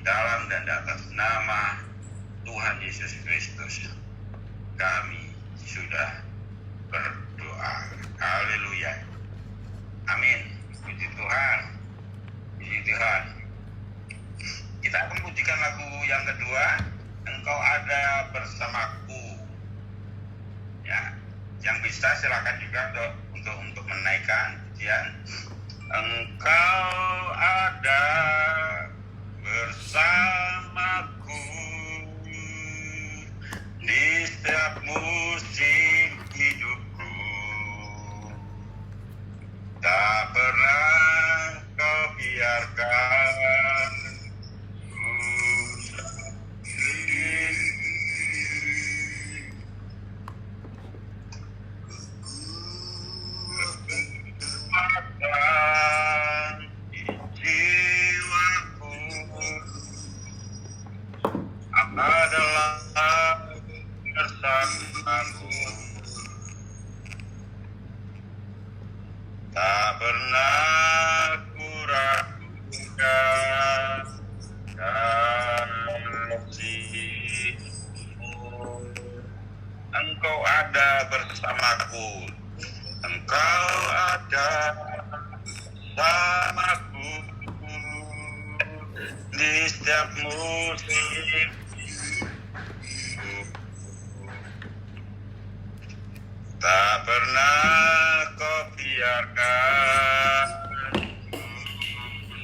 dalam dan di atas nama Tuhan Yesus Kristus kami sudah berdoa. Haleluya. Amin. Puji Tuhan. Puji Tuhan. Kita akan pujikan lagu yang kedua, Engkau Ada Bersamaku. Ya, yang bisa silakan juga untuk menaikkan pujian. Engkau ada bersamaku di setiap musim hidupku, tak pernah kau biarkan ku sendiri. Kekuatan di jiwaku adalah bersamaku, tak pernah ku ragukan kasih-Mu. Engkau ada bersamaku, Engkau ada bersamaku di setiap musim. Tak pernah kau biarkan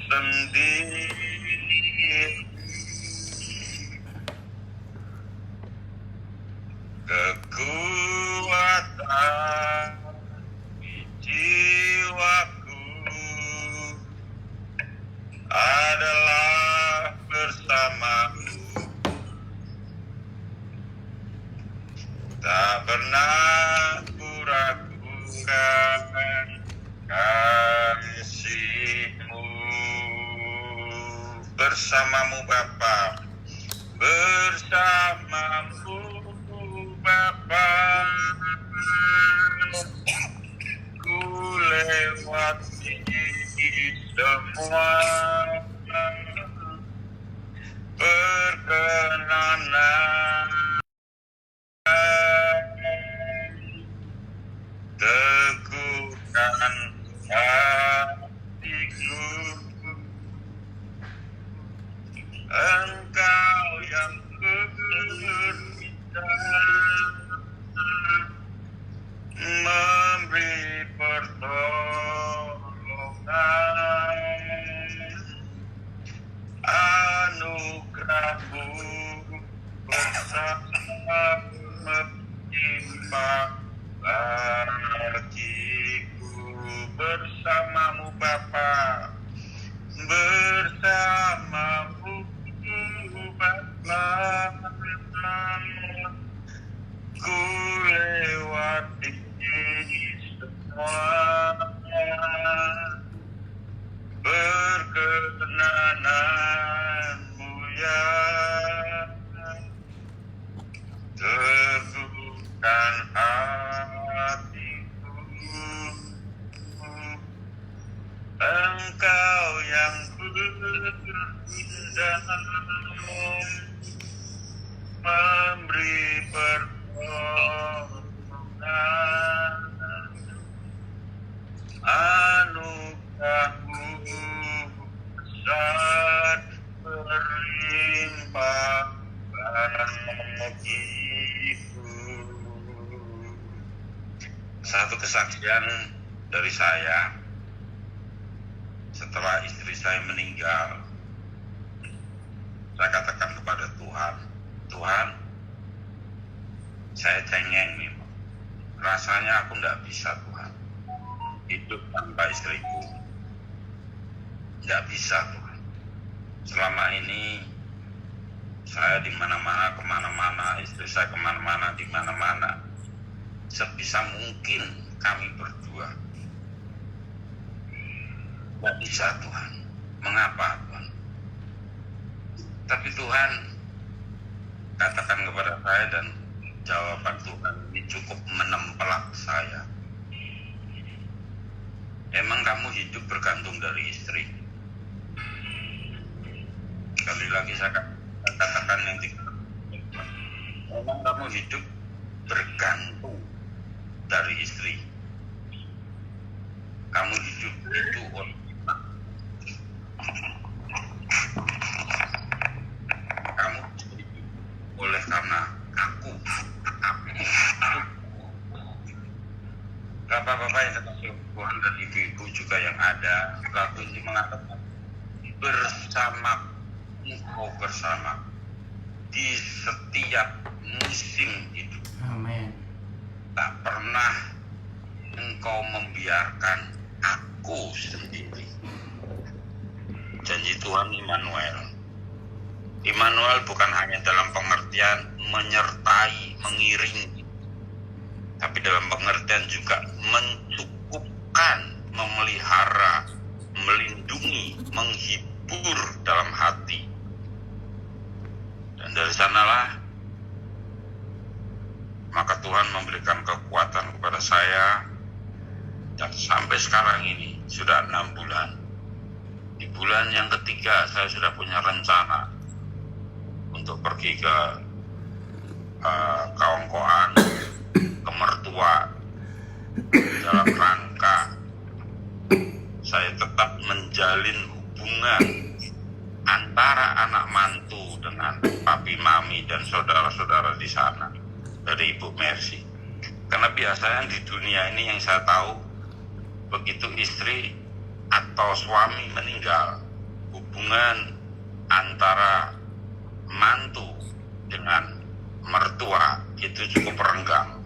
sendiri. Kekuatan di jiwaku adalah bersamaku, tak pernah ku ragukan kasih-Mu. Bersamamu Bapa, bersamamu Bapa, ku lewati semua perkenanan, teguhkan hatiku. Engkau yang berbicara, memberi pertolongan, anugerah-Mu bersama menimpa bagiku. Bersamamu Bapa, bersamamu Bapa, ku lewati semua perkenanan-Mu ya, teguhkan hatiku. Engkau yang berindah, memberi pertolongan, anugerah-Mu besar berlimpah bagiku. Satu kesaksian dari saya, setelah istri saya meninggal, saya katakan kepada Tuhan, Tuhan, saya cengeng nih, rasanya aku tidak bisa Tuhan, hidup tanpa istriku, tidak bisa Tuhan. Selama ini saya di mana-mana, kemana-mana, istri saya kemana-mana, di mana-mana, sebisa mungkin kami berdua. Tidak bisa Tuhan, mengapa Tuhan? Tapi Tuhan katakan kepada saya, dan jawaban Tuhan ini cukup menempelak saya. Emang kamu hidup bergantung dari istri? sekali lagi saya katakan yang memang kamu hidup bergantung dari istri. Kamu hidup itu kamu hidup oleh karena aku. Bapak-bapak yang terkasih Tuhan dan ibu-ibu juga yang ada, lagu ini mengatakan bersama, engkau bersama di setiap musim hidup. Amin. Tak pernah engkau membiarkan aku sendiri. Janji Tuhan Immanuel. Immanuel bukan hanya dalam pengertian menyertai, mengiringi, tapi dalam pengertian juga mencukupkan, memelihara, melindungi, menghibur dalam hati. Dan dari sanalah maka Tuhan memberikan kekuatan kepada saya, dan sampai sekarang ini sudah 6 bulan. Di bulan yang ketiga saya sudah punya rencana untuk pergi ke Kaongkoan, ke mertua, dalam rangka saya tetap menjalin hubungan antara anak mantu dengan papi mami dan saudara-saudara di sana dari Ibu Mercy. Karena biasanya di dunia ini yang saya tahu, begitu istri atau suami meninggal, hubungan antara mantu dengan mertua itu cukup renggang.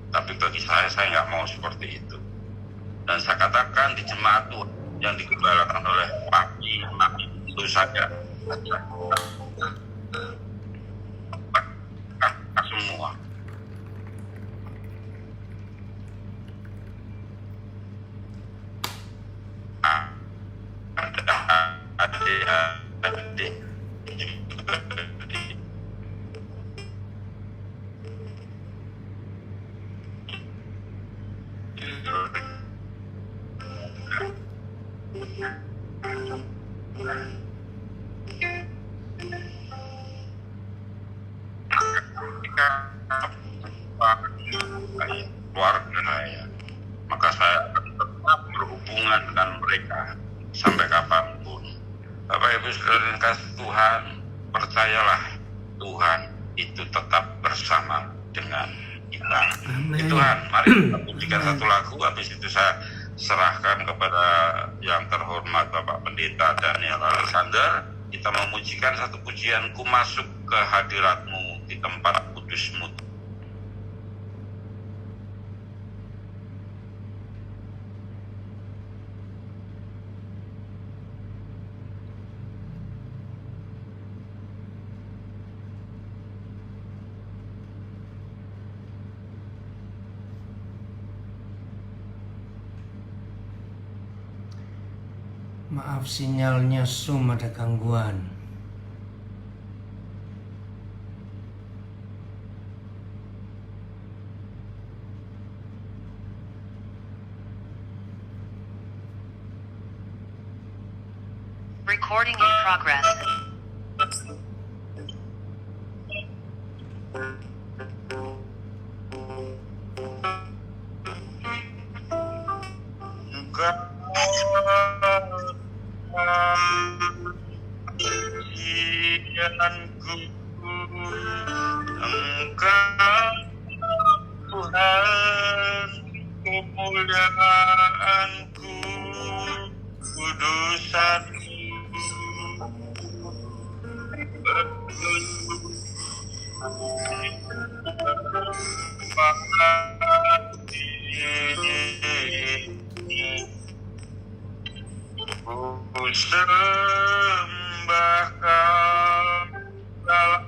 Tapi bagi saya nggak mau seperti itu. Dan saya katakan di jemaat Tuhan yang digembalakan oleh papi mami itu saja semua. Adik-adik keluarga saya, maka saya akan tetap berhubungan dengan mereka sampai kapanpun. Bapak Ibu saudara yang kasih Tuhan, percayalah Tuhan itu tetap bersama dengan kita. Tuhan, mari kita pujikan satu lagu, habis itu saya serahkan kepada yang terhormat Bapak Pendeta Daniel Alexander. Kita memujikan satu pujian, ku masuk ke hadirat-Mu di tempat kudus-Mu. Maaf, sinyalnya Zoom ada gangguan. Recording in progress. Engkau Tuhan, kemuliaanku, kudusanmu, ku sembah Kau dalam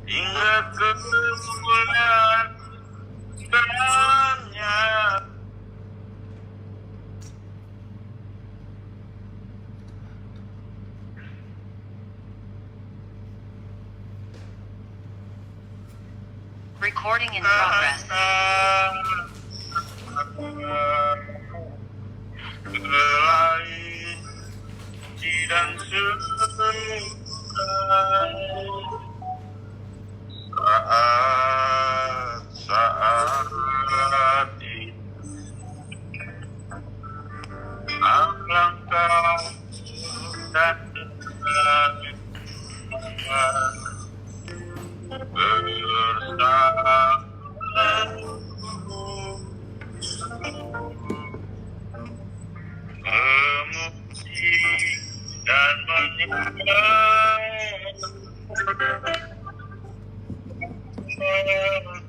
hingga kemuliaan banyak. Recording in progress. Selain dan saat ini alangkah dan memuji dan menyembah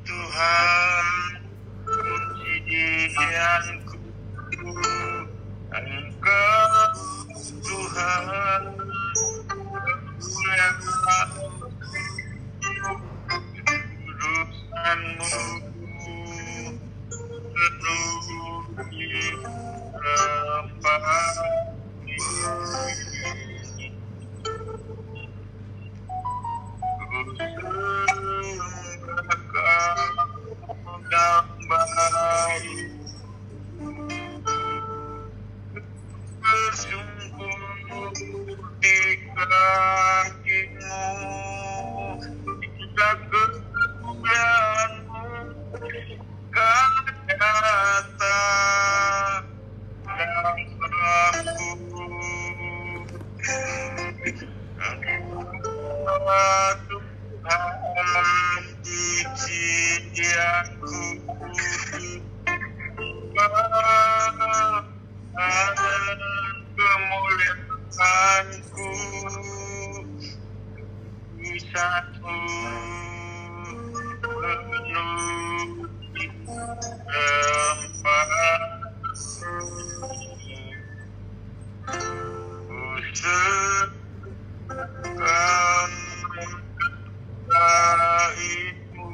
Tuhan, pujianku Engkau Tuhan, urusanmu penuhi rempah. Bersungguh di kakimu, hingga kemuliaan-Mu kan datang dalamku. Tuhan pujianku, kemuliaanku, satu penuh tempat usahakan baikmu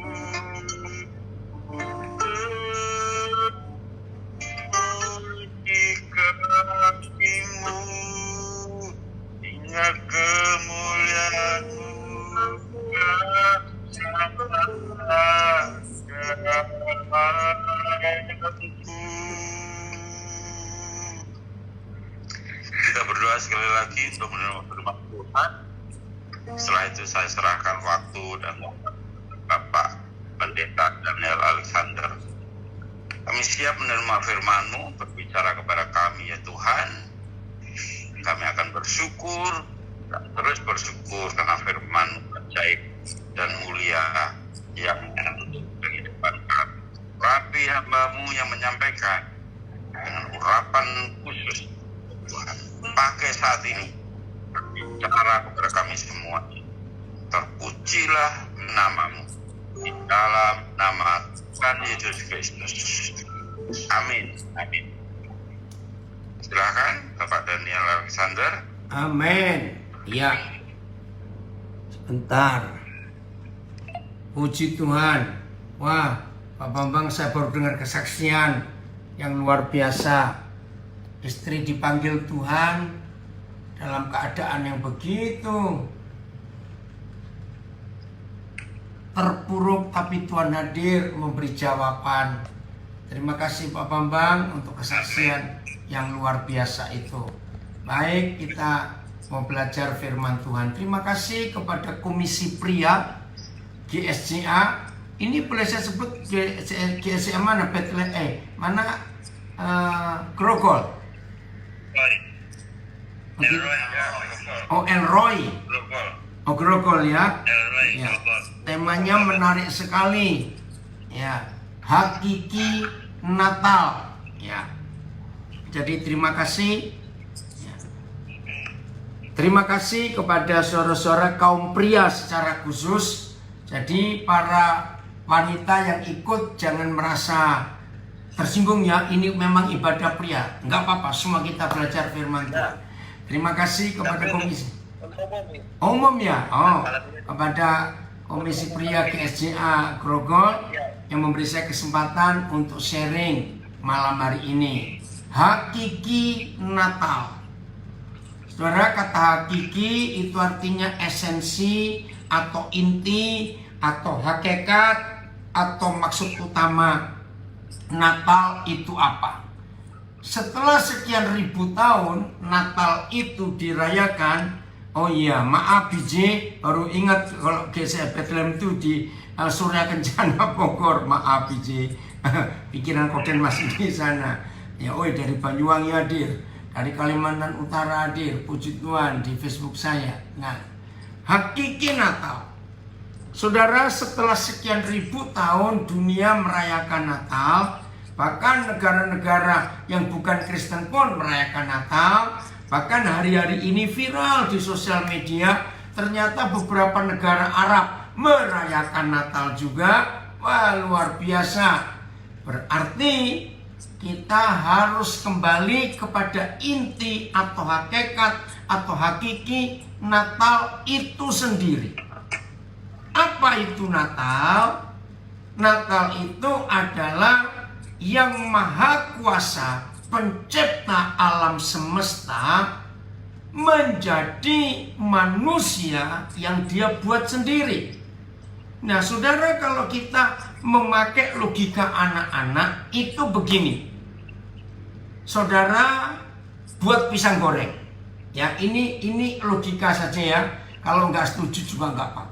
di kakimu, hingga kemuliaan-Mu Kita berdoa sekali lagi untuk menerima firman Tuhan. Setelah itu saya serahkan waktu dan Bapak Pendeta Daniel Alexander. Kami siap menerima firman-Mu, berbicara kepada kami ya Tuhan. Kami akan bersyukur dan terus bersyukur karena firman-Mu ajaib dan mulia yang menuntut kehidupan kami. Rapi hamba-Mu yang menyampaikan dengan urapan khusus Tuhan. Pakai saat ini berbicara kepada kami semua. Terpujilah nama-Mu di dalam nama Tuhan Yesus Kristus. Amin. Amin. Silakan Bapak Daniel Alexander. Amin. Ya. Sebentar. Puji Tuhan. Wah, Pak Bambang, saya baru dengar kesaksian yang luar biasa. Istri dipanggil Tuhan dalam keadaan yang begitu terpuruk, tapi Tuhan hadir memberi jawaban. Terima kasih Pak Bambang untuk kesaksian yang luar biasa itu. Baik, kita mau belajar firman Tuhan. Terima kasih kepada Komisi Pria GSCA. Ini boleh saya sebut GSCA mana? Mana? Grogol. Oh, Elroy. Oh, Grogol ya. Ya. Temanya menarik sekali. Ya, hakiki Natal. Ya. Jadi terima kasih. Ya. Terima kasih kepada saudara-saudara kaum pria secara khusus. Jadi para wanita yang ikut jangan merasa tersinggung ya, ini memang ibadah pria. Enggak apa-apa, semua kita belajar firman Tuhan. Terima kasih kepada komisi umum ya. Oh, kepada Komisi Pria GSCA Grogol yang memberi saya kesempatan untuk sharing malam hari ini. Hakiki Natal. Saudara, kata hakiki itu artinya esensi atau inti atau hakikat atau maksud utama Natal itu apa? Setelah sekian ribu tahun Natal itu dirayakan. Oh iya, maaf BJ, baru ingat kalau GCF Bethlehem itu di Surya Kencana Bogor. Maaf BJ, pikiran Koden masih di sana. Ya, dari Banyuwangi hadir, dari Kalimantan Utara hadir, puji Tuhan di Facebook saya. Nah, hakiki Natal. Saudara, setelah sekian ribu tahun dunia merayakan Natal, bahkan negara-negara yang bukan Kristen pun merayakan Natal. Bahkan hari-hari ini viral di sosial media, ternyata beberapa negara Arab merayakan Natal juga. Wah, luar biasa. Berarti kita harus kembali kepada inti atau hakikat atau hakiki Natal itu sendiri. Apa itu Natal? Natal itu adalah Yang Maha Kuasa, pencipta alam semesta, menjadi manusia yang dia buat sendiri. Nah, saudara, kalau kita memakai logika anak-anak itu begini. Saudara buat pisang goreng. Ya, ini logika saja ya. Kalau nggak setuju juga nggak apa-apa.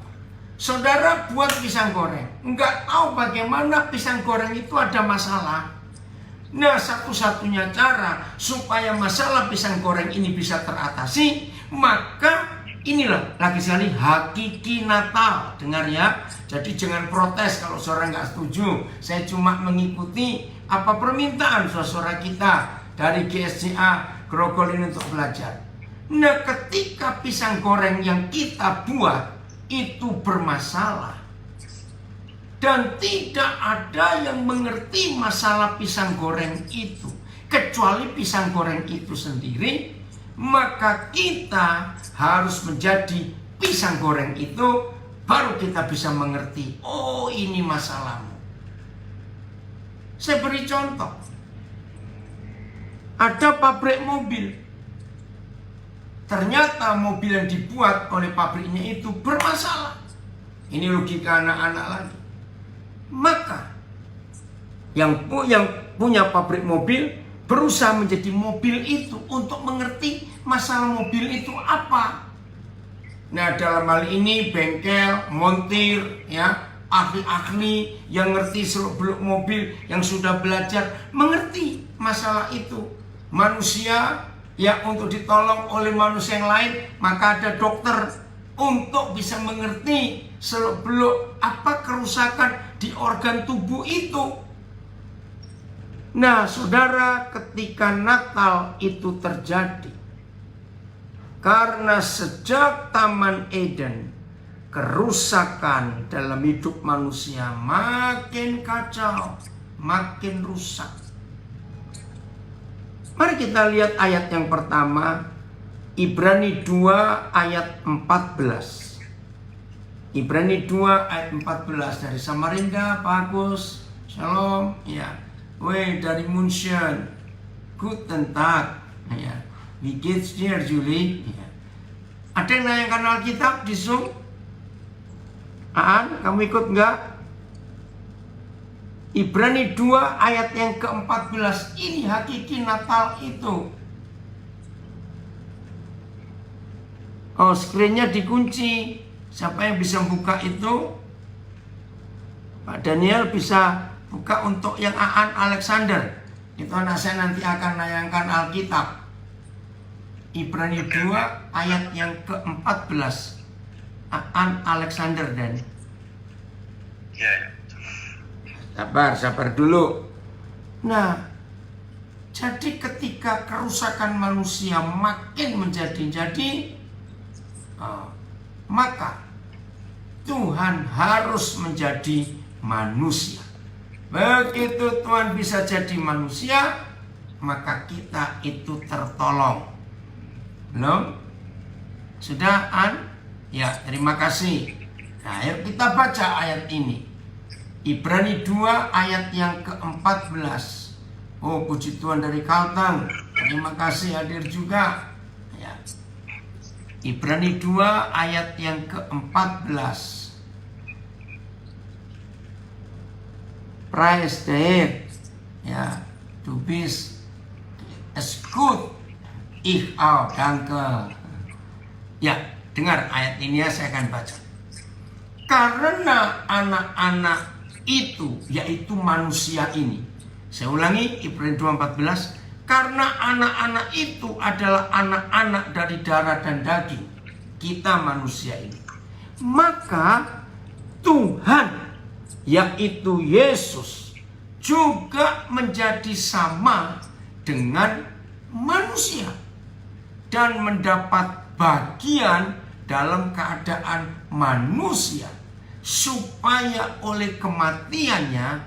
Saudara buat pisang goreng, nggak tahu bagaimana pisang goreng itu ada masalah. Nah, satu-satunya cara supaya masalah pisang goreng ini bisa teratasi, maka inilah lagi sekali hakiki Natal. Dengar ya, jadi jangan protes kalau saudara nggak setuju. Saya cuma mengikuti apa permintaan saudara kita dari GSCA Grogol ini untuk belajar. Nah, ketika pisang goreng yang kita buat itu bermasalah dan tidak ada yang mengerti masalah pisang goreng itu kecuali pisang goreng itu sendiri, maka kita harus menjadi pisang goreng itu, baru kita bisa mengerti, oh ini masalahmu. Saya beri contoh. Ada pabrik mobil. Ternyata mobil yang dibuat oleh pabriknya itu bermasalah. Ini logika anak-anak lagi. Maka yang punya pabrik mobil berusaha menjadi mobil itu untuk mengerti masalah mobil itu apa. Nah, dalam hal ini bengkel, montir, ya, ahli-ahli yang ngerti seluk-beluk mobil, yang sudah belajar mengerti masalah itu. Manusia ya untuk ditolong oleh manusia yang lain, maka ada dokter untuk bisa mengerti seluk-beluk apa kerusakan di organ tubuh itu. Nah, saudara, ketika Natal itu terjadi, karena sejak Taman Eden, kerusakan dalam hidup manusia makin kacau, makin rusak. Mari kita lihat ayat yang pertama, Ibrani 2 ayat 14. Ibrani 2 ayat 14 dari Samarinda, Pak Agus, Shalom, ya. Dari München, Guten Tag, ya. Wie geht's dir, Julie? Ya. Ada yang nayangkan Alkitab di Zoom? Aan, kamu ikut enggak? Ibrani 2 ayat yang ke-14, ini hakiki Natal itu. Oh, screen-nya dikunci. Siapa yang bisa buka itu? Pak Daniel bisa buka untuk yang Aan Alexander. Itu anak saya nanti akan nayangkan Alkitab. Ibrani 2 ayat yang ke-14. Aan Alexander dan. Ya. Sabar dulu. Nah, jadi ketika kerusakan manusia makin menjadi-jadi, maka Tuhan harus menjadi manusia. Begitu Tuhan bisa jadi manusia, maka kita itu tertolong. Belum? Sudah, An? Ya, terima kasih. Nah, ayo kita baca ayat ini. Ibrani 2 ayat yang ke-14. Oh, puji Tuhan dari Kalteng. Terima kasih hadir juga. Ya. Ibrani 2 ayat yang ke-14. Praise the ya, du bist es gut. Ich auch, danke. Ya, dengar ayat ini ya, saya akan baca. Karena anak-anak itu, yaitu manusia ini. Saya ulangi, Ibrani 2:14. Karena anak-anak itu adalah anak-anak dari darah dan daging, kita manusia ini. Maka Tuhan, yaitu Yesus, juga menjadi sama dengan manusia dan mendapat bagian dalam keadaan manusia, supaya oleh kematiannya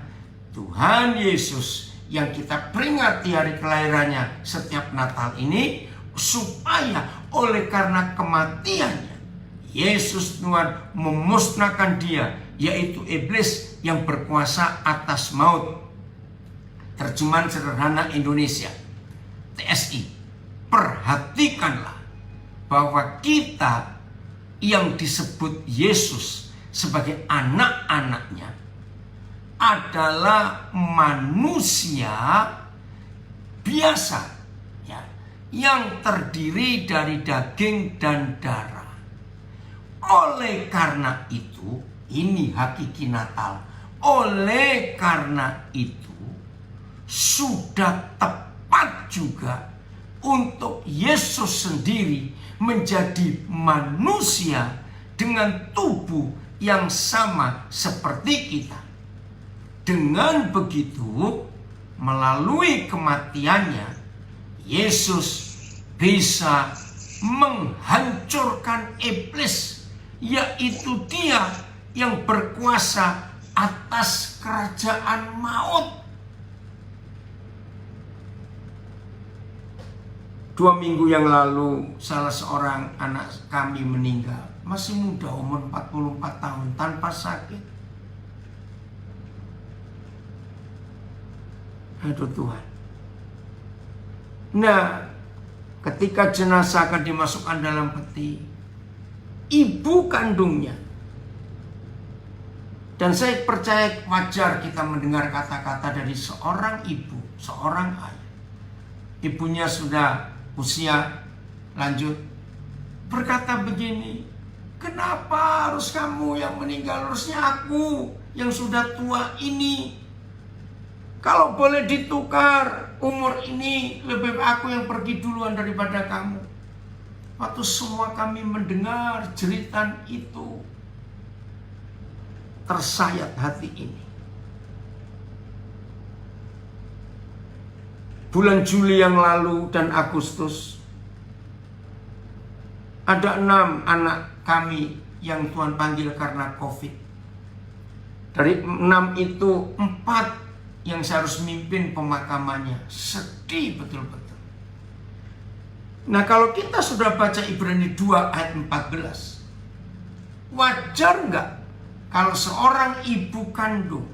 Tuhan Yesus yang kita peringati hari kelahirannya setiap Natal ini, supaya oleh karena kematiannya Yesus Tuhan memusnahkan dia, yaitu iblis yang berkuasa atas maut. Terjemahan sederhana Indonesia, TSI. Perhatikanlah bahwa kita yang disebut Yesus sebagai anak-anaknya adalah manusia biasa, ya, yang terdiri dari daging dan darah. Oleh karena itu, ini hakiki Natal. Oleh karena itu, sudah tepat juga untuk Yesus sendiri menjadi manusia dengan tubuh yang sama seperti kita. Dengan begitu, melalui kematiannya, Yesus bisa menghancurkan iblis, yaitu dia yang berkuasa atas kerajaan maut. 2 minggu yang lalu, salah seorang anak kami meninggal. Masih muda, umur 44 tahun, tanpa sakit. Aduh Tuhan. Nah, ketika jenazah akan dimasukkan dalam peti, ibu kandungnya, dan saya percaya wajar kita mendengar kata-kata dari seorang ibu, seorang ayah. Ibunya sudah usia lanjut, berkata begini, kenapa harus kamu yang meninggal, harusnya aku yang sudah tua ini. Kalau boleh ditukar umur ini, lebih baik aku yang pergi duluan daripada kamu. Waktu semua kami mendengar jeritan itu, tersayat hati ini. Bulan Juli yang lalu dan Agustus, ada 6 anak kami yang Tuhan panggil karena COVID. Dari 6 itu 4 yang saya harus mimpin pemakamannya. Sedih betul-betul. Nah, kalau kita sudah baca Ibrani 2 ayat 14, wajar nggak kalau seorang ibu kandung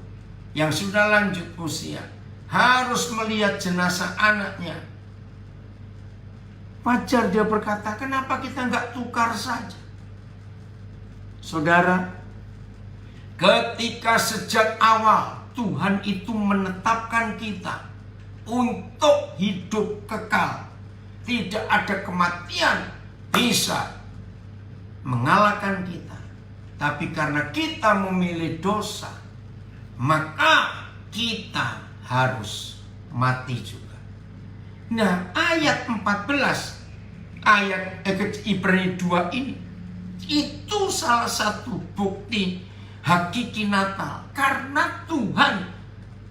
yang sudah lanjut usia harus melihat jenazah anaknya? Wajar dia berkata, kenapa kita nggak tukar saja? Saudara, ketika sejak awal Tuhan itu menetapkan kita untuk hidup kekal, tidak ada kematian bisa mengalahkan kita. Tapi karena kita memilih dosa, maka kita harus mati juga. Nah, ayat 14 ayat Ibrani 2 ini, itu salah satu bukti hakiki Natal. Karena Tuhan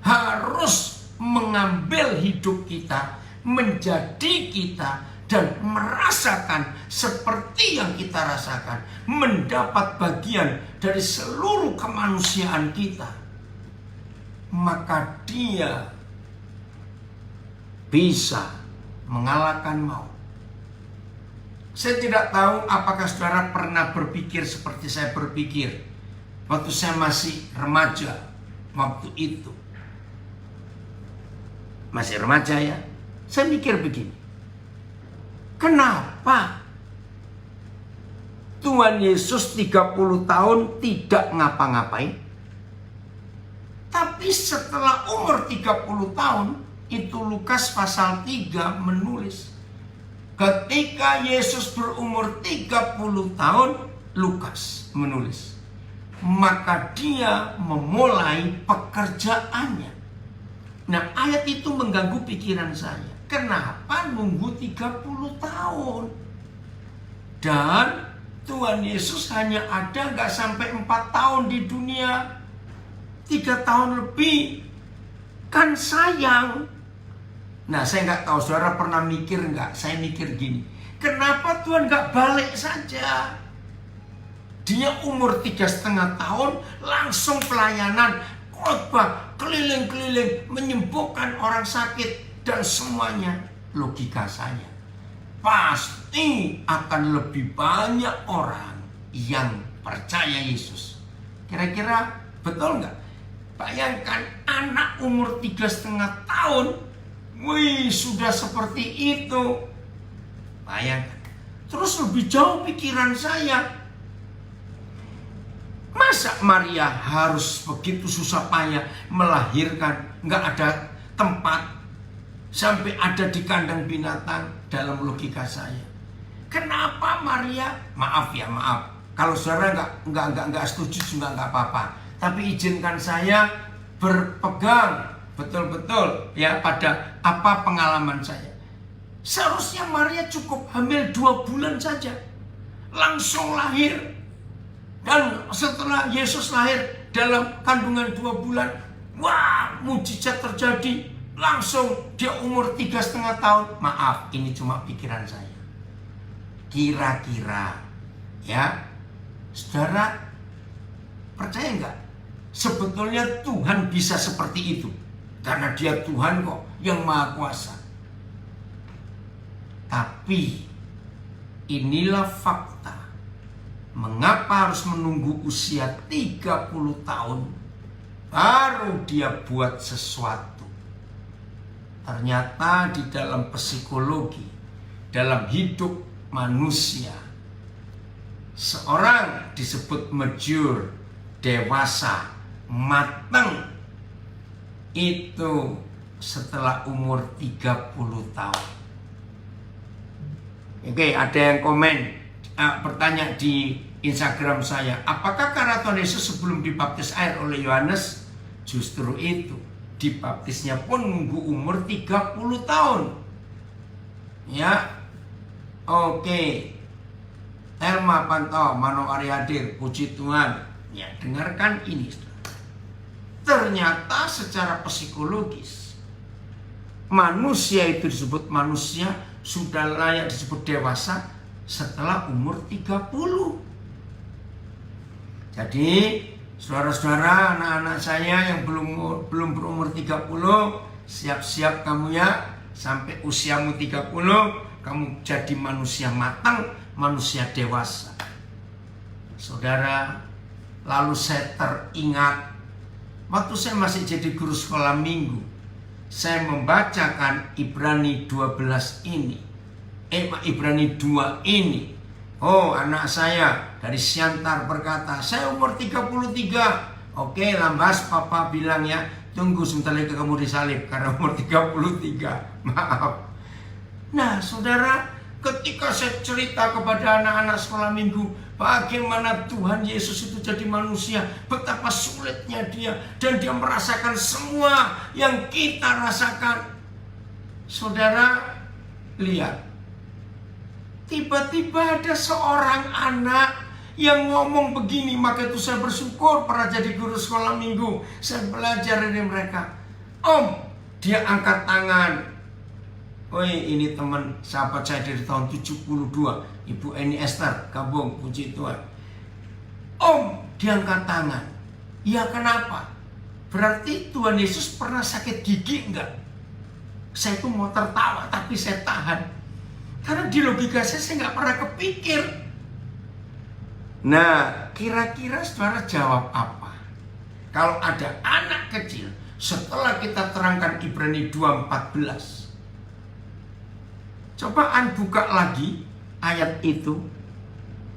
harus mengambil hidup kita, menjadi kita, dan merasakan seperti yang kita rasakan, mendapat bagian dari seluruh kemanusiaan kita. Maka dia bisa mengalahkan maut. Saya tidak tahu apakah saudara pernah berpikir seperti saya berpikir waktu saya masih remaja. Waktu itu masih remaja ya, saya mikir begini, kenapa Tuhan Yesus 30 tahun tidak ngapa-ngapain, tapi Tapi setelah umur 30 tahun, itu Lukas pasal 3 menulis, ketika Yesus berumur 30 tahun, Lukas menulis, maka dia memulai pekerjaannya. Nah, ayat itu mengganggu pikiran saya. Kenapa nunggu 30 tahun? Dan Tuhan Yesus hanya ada gak sampai 4 tahun di dunia, 3 tahun lebih. Kan sayang. Nah, saya nggak tahu saudara pernah mikir nggak? Saya mikir gini, kenapa Tuhan nggak balik saja? Dia umur 3,5 tahun langsung pelayanan, khotbah, keliling-keliling, menyembuhkan orang sakit dan semuanya. Logika saya, pasti akan lebih banyak orang yang percaya Yesus. Kira-kira betul nggak? Bayangkan anak umur 3,5 tahun, wih, sudah seperti itu. Bayangkan. Terus lebih jauh pikiran saya, masa Maria harus begitu susah payah melahirkan, nggak ada tempat, sampai ada di kandang binatang? Dalam logika saya, kenapa Maria? Maaf, kalau saudara nggak setuju juga nggak apa-apa, tapi izinkan saya berpegang betul-betul ya pada apa pengalaman saya. Seharusnya Maria cukup hamil 2 bulan saja, langsung lahir. Dan setelah Yesus lahir dalam kandungan 2 bulan, wah, mujizat terjadi. Langsung dia umur 3,5 tahun. Maaf, ini cuma pikiran saya. Kira-kira ya, saudara percaya nggak? Sebetulnya Tuhan bisa seperti itu, karena dia Tuhan kok yang Maha Kuasa. Tapi inilah fakta. Mengapa harus menunggu usia 30 tahun baru dia buat sesuatu? Ternyata di dalam psikologi, dalam hidup manusia, seorang disebut mature, dewasa, matang, itu setelah umur 30 tahun. Oke, ada yang komen, bertanya di Instagram saya, apakah karena Tuhan Yesus sebelum dibaptis air oleh Yohanes? Justru itu, dibaptisnya pun nunggu umur 30 tahun. Ya, oke. Thelma Panto, Mano Ariadir, puji Tuhan. Ya, dengarkan ini. Ternyata secara psikologis, manusia itu disebut manusia sudah layak disebut dewasa setelah umur 30. Jadi, saudara-saudara, anak-anak saya yang belum berumur 30, siap-siap kamu ya, sampai usiamu 30, kamu jadi manusia matang, manusia dewasa. Saudara, lalu saya teringat, waktu saya masih jadi guru sekolah minggu, saya membacakan Ibrani 12 ini. Ibrani 2 ini. Oh, anak saya dari Siantar berkata, saya umur 33. Oke, Lambas, papa bilang ya, tunggu sebentar lagi kamu disalib karena umur 33. Maaf. Nah, saudara, ketika saya cerita kepada anak-anak sekolah minggu bagaimana Tuhan Yesus itu jadi manusia, betapa sulitnya dia, dan dia merasakan semua yang kita rasakan. Saudara, lihat, tiba-tiba ada seorang anak yang ngomong begini. Maka itu saya bersyukur pernah jadi guru sekolah minggu. Saya belajar dari mereka. Om, dia angkat tangan. Woi, ini teman sahabat saya dari tahun 72, Ibu Eni Esther, Gabung, puji Tuhan. Om, dia angkat tangan. Ya, kenapa? Berarti Tuhan Yesus pernah sakit gigi enggak? Saya itu mau tertawa, tapi saya tahan. Karena di logika saya nggak pernah kepikir. Nah, kira-kira saudara jawab apa? Kalau ada anak kecil, setelah kita terangkan Ibrani 2:14, coba buka lagi ayat itu.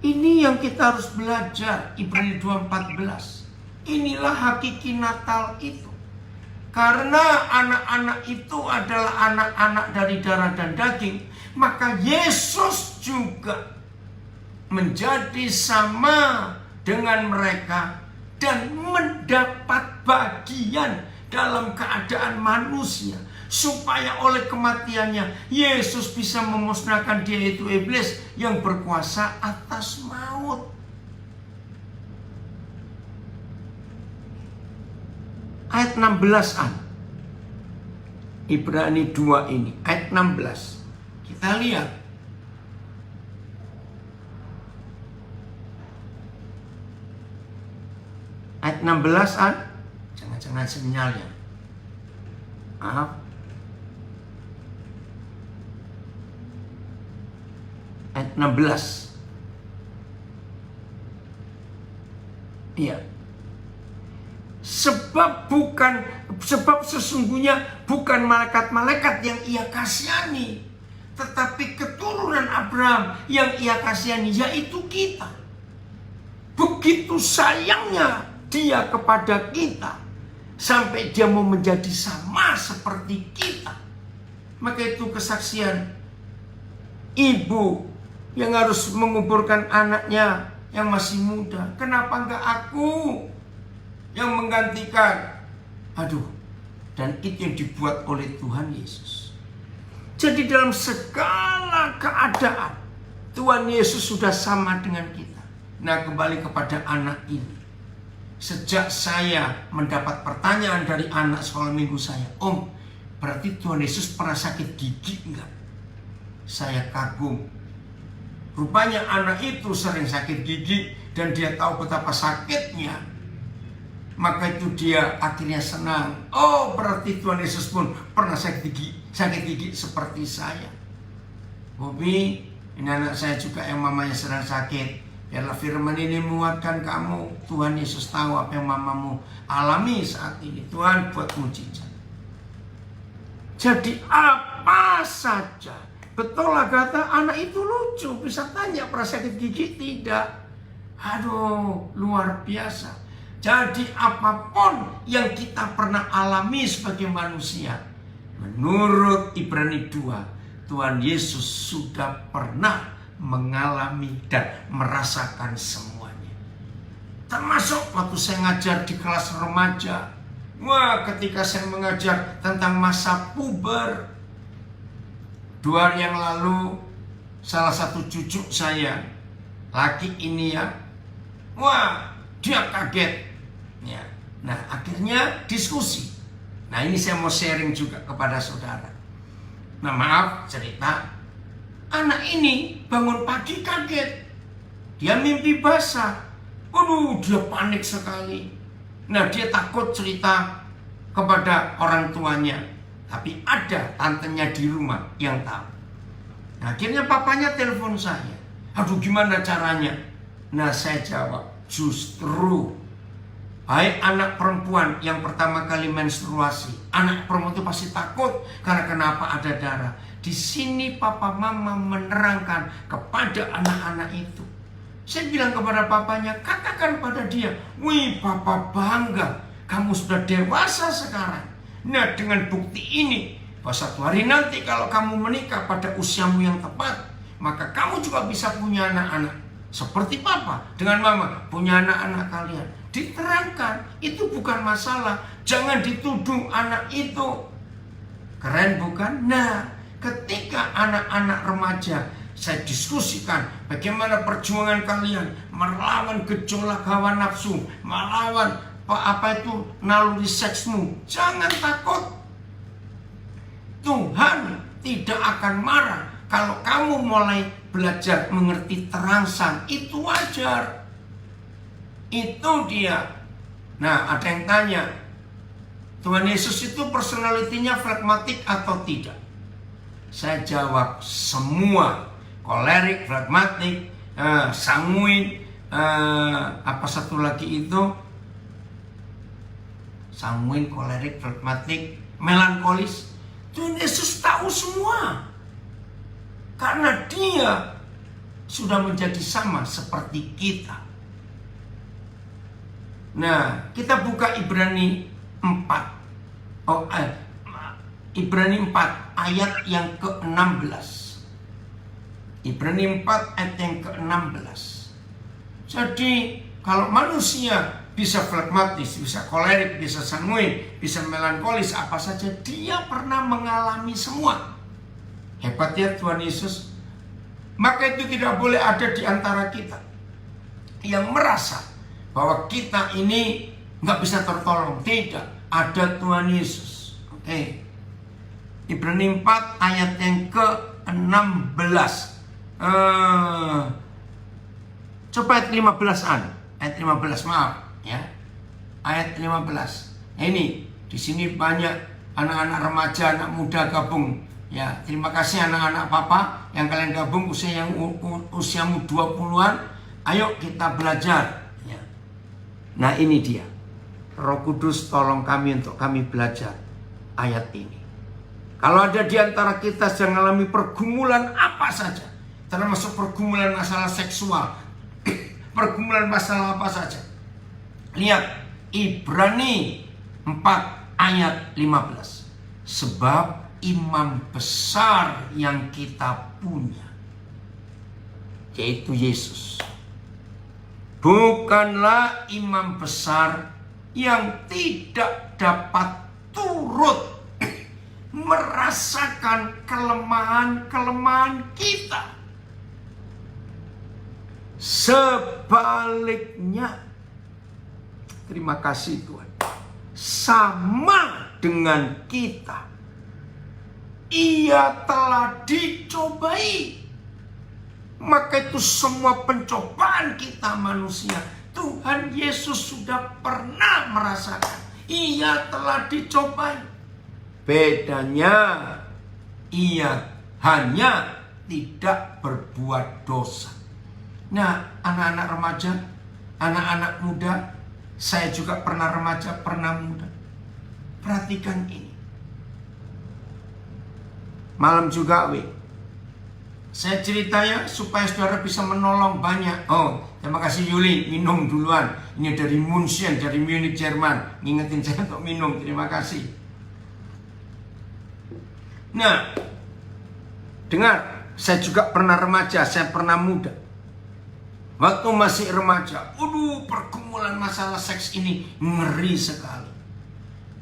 Ini yang kita harus belajar, Ibrani 2:14. Inilah hakiki Natal itu. Karena anak-anak itu adalah anak-anak dari darah dan daging, maka Yesus juga menjadi sama dengan mereka dan mendapat bagian dalam keadaan manusia, supaya oleh kematiannya Yesus bisa memusnahkan dia, itu iblis yang berkuasa atas maut. Ayat 16-an Ibrani 2 ini, ayat 16. Kita lihat. Ayat 16-an. Jangan-jangan sinyalnya. Maaf. Ayat 16. Iya. Sebab sesungguhnya bukan malaikat-malaikat yang ia kasihani, tetapi keturunan Abraham yang ia kasihani, yaitu kita. Begitu sayangnya dia kepada kita, sampai dia mau menjadi sama seperti kita. Maka itu kesaksian ibu yang harus menguburkan anaknya yang masih muda. Kenapa enggak aku yang menggantikan? Dan itu yang dibuat oleh Tuhan Yesus. Jadi dalam segala keadaan Tuhan Yesus sudah sama dengan kita. Nah, kembali kepada anak ini. Sejak saya mendapat pertanyaan dari anak sekolah minggu saya, Om, berarti Tuhan Yesus pernah sakit gigi enggak? Saya kagum. Rupanya anak itu sering sakit gigi dan dia tahu betapa sakitnya. Maka itu dia akhirnya senang. Oh, berarti Tuhan Yesus pun pernah sakit gigi seperti saya. Bobi, ini anak saya juga yang mamanya sedang sakit. Biarlah firman ini menguatkan kamu. Tuhan Yesus tahu apa yang mamamu alami saat ini. Tuhan buat mujizat. Jadi apa saja. Betul lah kata anak itu lucu. Bisa tanya pernah sakit gigi? Tidak. Luar biasa. Jadi apapun yang kita pernah alami sebagai manusia, menurut Ibrani 2, Tuhan Yesus sudah pernah mengalami dan merasakan semuanya. Termasuk waktu saya ngajar di kelas remaja. Ketika saya mengajar tentang masa puber, 2 hari yang lalu, salah satu cucu saya, laki ini ya, dia kaget. Ya. Nah, akhirnya diskusi. Nah, ini saya mau sharing juga kepada saudara. Nah, maaf cerita. Anak ini bangun pagi kaget. Dia mimpi basah. Dia panik sekali. Nah, dia takut cerita kepada orang tuanya. Tapi ada tantenya di rumah yang tahu. Nah, akhirnya papanya telepon saya. Gimana caranya? Nah, saya jawab, justru baik anak perempuan yang pertama kali menstruasi, anak perempuan itu pasti takut karena kenapa ada darah. Di sini papa mama menerangkan kepada anak-anak itu. Saya bilang kepada papanya, katakan pada dia, wih papa bangga, kamu sudah dewasa sekarang. Nah, dengan bukti ini, bahwa suatu hari nanti kalau kamu menikah pada usiamu yang tepat, maka kamu juga bisa punya anak-anak. Seperti papa dengan mama punya anak-anak kalian. Diterangkan, itu bukan masalah. Jangan dituduh anak itu. Keren bukan? Nah, ketika anak-anak remaja saya diskusikan bagaimana perjuangan kalian melawan gejolak hawa nafsu, melawan naluri seksmu. Jangan takut. Tuhan tidak akan marah kalau kamu mulai belajar mengerti terangsang. Itu wajar. Itu dia. Nah, ada yang tanya, Tuhan Yesus itu personalitinya flegmatik atau tidak? Saya jawab, semua. Kolerik, flegmatik, sanguin, apa satu lagi itu? Sanguin, kolerik, flegmatik, melankolis. Tuhan Yesus tahu semua. Karena dia sudah menjadi sama seperti kita. Nah, kita buka Ibrani 4. Ibrani 4 ayat yang ke-16. Ibrani 4 ayat yang ke-16. Jadi kalau manusia bisa flegmatis, bisa kolerik, bisa sanguin, bisa melankolis, apa saja, dia pernah mengalami semua. Hebat ya Tuhan Yesus. Maka itu tidak boleh ada di antara kita yang merasa bahwa kita ini nggak bisa tertolong. Tidak, ada Tuhan Yesus. Oke. Ibrani 4 ayat yang ke-16. Coba ayat 15-an. Ayat 15, maaf ya. Ayat 15. Nah, ini di sini banyak anak-anak remaja, anak muda gabung. Ya, terima kasih anak-anak papa yang kalian gabung usiamu 20-an. Ayo kita belajar ya. Nah, ini dia. Roh Kudus tolong kami untuk kami belajar ayat ini. Kalau ada di antara kita yang mengalami pergumulan apa saja, termasuk pergumulan masalah seksual, pergumulan masalah apa saja, lihat Ibrani 4 ayat 15. Sebab imam besar yang kita punya, yaitu Yesus, bukanlah imam besar yang tidak dapat turut merasakan kelemahan-kelemahan kita. Sebaliknya, terima kasih Tuhan, sama dengan kita, Ia telah dicobai. Maka itu semua pencobaan kita manusia, Tuhan Yesus sudah pernah merasakan. Ia telah dicobai. Bedanya, Ia hanya tidak berbuat dosa. Nah, anak-anak remaja, anak-anak muda, saya juga pernah remaja, pernah muda. Perhatikan ini. Malam juga, saya ceritanya supaya saudara bisa menolong banyak. Oh, terima kasih Yuli, minum duluan. Ini dari München, dari Munich, Jerman. Ngingetin saya untuk minum, terima kasih. Nah, dengar, saya juga pernah remaja, saya pernah muda. Waktu masih remaja, pergumulan masalah seks ini ngeri sekali.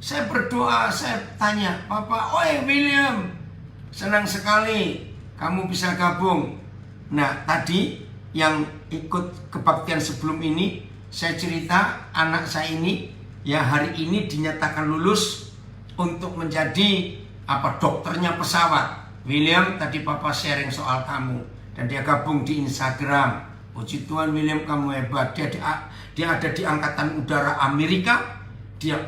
Saya berdoa, saya tanya, Papa, oi William, senang sekali kamu bisa gabung. Nah, tadi yang ikut kebaktian sebelum ini, saya cerita anak saya ini, ya hari ini dinyatakan lulus untuk menjadi dokternya pesawat. William, tadi Papa sharing soal kamu dan dia gabung di Instagram. Puji Tuhan, William, kamu hebat. Dia ada di Angkatan Udara Amerika. Dia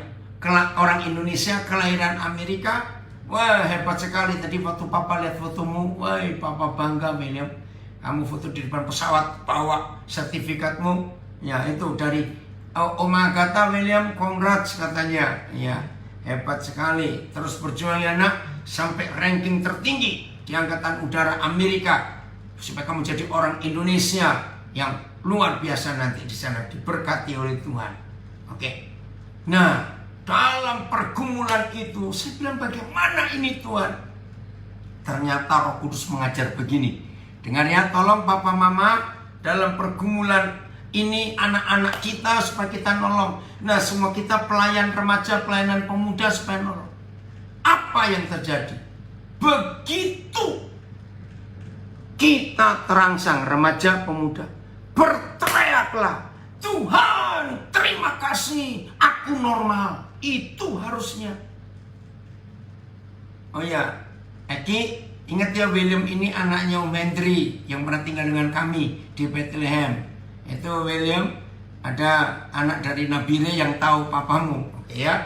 orang Indonesia, kelahiran Amerika. Wah, hebat sekali. Tadi waktu Papa lihat fotomu, wah, Papa bangga, William. Kamu foto di depan pesawat, bawa sertifikatmu. Ya, itu dari Oma Agatha, William, congrats katanya. Ya, hebat sekali. Terus berjuang ya nak, sampai ranking tertinggi di Angkatan Udara Amerika, supaya kamu jadi orang Indonesia yang luar biasa nanti di sana, diberkati oleh Tuhan. Oke. Nah, dalam pergumulan itu saya bilang, bagaimana ini Tuhan? Ternyata Roh Kudus mengajar begini. Dengar ya, tolong Papa Mama, dalam pergumulan ini anak-anak kita supaya kita nolong. Nah, semua kita pelayan remaja, pelayanan pemuda supaya nolong. Apa yang terjadi? Begitu kita terangsang, remaja, pemuda, berteriaklah, Tuhan, terima kasih, aku normal. Itu harusnya. Oh ya, Eki, ingat ya, William ini anaknya Om Hendri yang pernah tinggal dengan kami di Bethlehem. Itu William, ada anak dari Nabire yang tahu papamu, ya.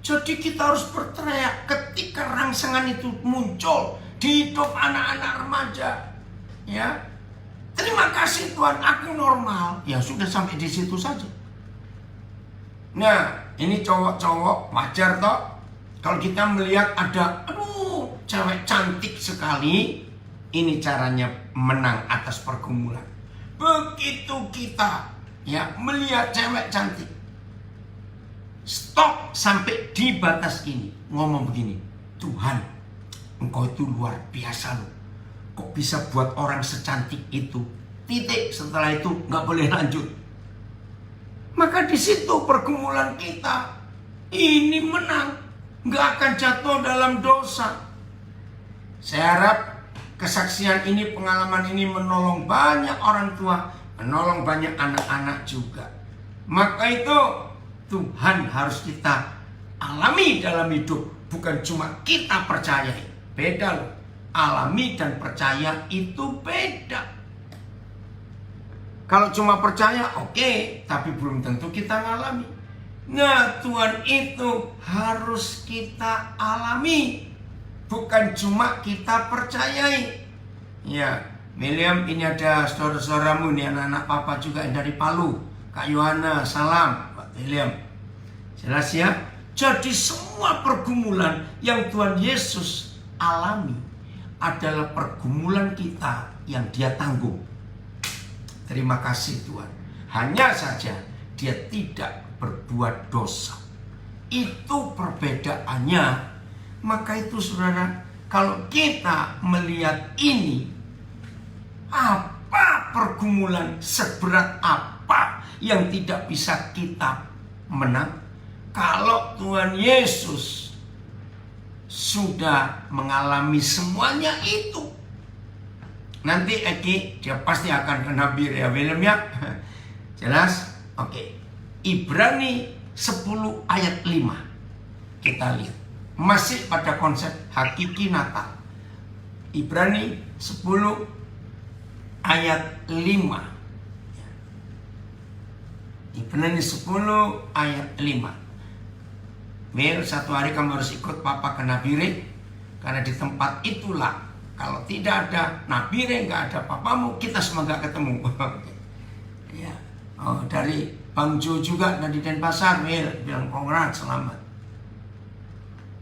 Jadi kita harus berteriak ketika rangsangan itu muncul di hidup anak-anak remaja, ya. Terima kasih Tuhan, aku normal. Ya sudah, sampai di situ saja. Nah, ini cowok-cowok wajar toh kalau kita melihat ada cewek cantik sekali, ini caranya menang atas pergumulan. Begitu kita ya melihat cewek cantik, stop sampai di batas ini. Ngomong begini, Tuhan, Engkau itu luar biasa loh. Kok bisa buat orang secantik itu? Titik. Setelah itu nggak boleh lanjut. Maka di situ pergumulan kita ini menang, nggak akan jatuh dalam dosa. Saya harap kesaksian ini, pengalaman ini menolong banyak orang tua, menolong banyak anak-anak juga. Maka itu Tuhan harus kita alami dalam hidup, bukan cuma kita percayai. Beda loh, alami dan percaya itu beda. Kalau cuma percaya oke, tapi belum tentu kita ngalami. Nah, Tuhan itu harus kita alami, bukan cuma kita percayai. Ya, William, ini ada saudara-saudaramu nih, anak-anak papa juga yang dari Palu. Kak Yohana, salam Pak William. Jelas ya? Jadi semua pergumulan yang Tuhan Yesus alami adalah pergumulan kita yang Dia tanggung. Terima kasih Tuhan. Hanya saja Dia tidak berbuat dosa. Itu perbedaannya. Maka itu saudara, kalau kita melihat ini, apa pergumulan seberat apa yang tidak bisa kita menang? Kalau Tuhan Yesus sudah mengalami semuanya itu, nanti Eki dia pasti akan kena bir ya William ya. Jelas? Oke. Ibrani 10 ayat 5. Kita lihat. Masih pada konsep hakiki Natal. Ibrani 10 ayat 5. Ibrani 10 ayat 5. Mil, satu hari kamu harus ikut papa ke Nabire, karena di tempat itulah kalau tidak ada Nabire, nggak ada papamu, kita semua nggak ketemu. Ya. Oh, dari Bang Jo juga dari Denpasar, Mil, bilang congrats, selamat.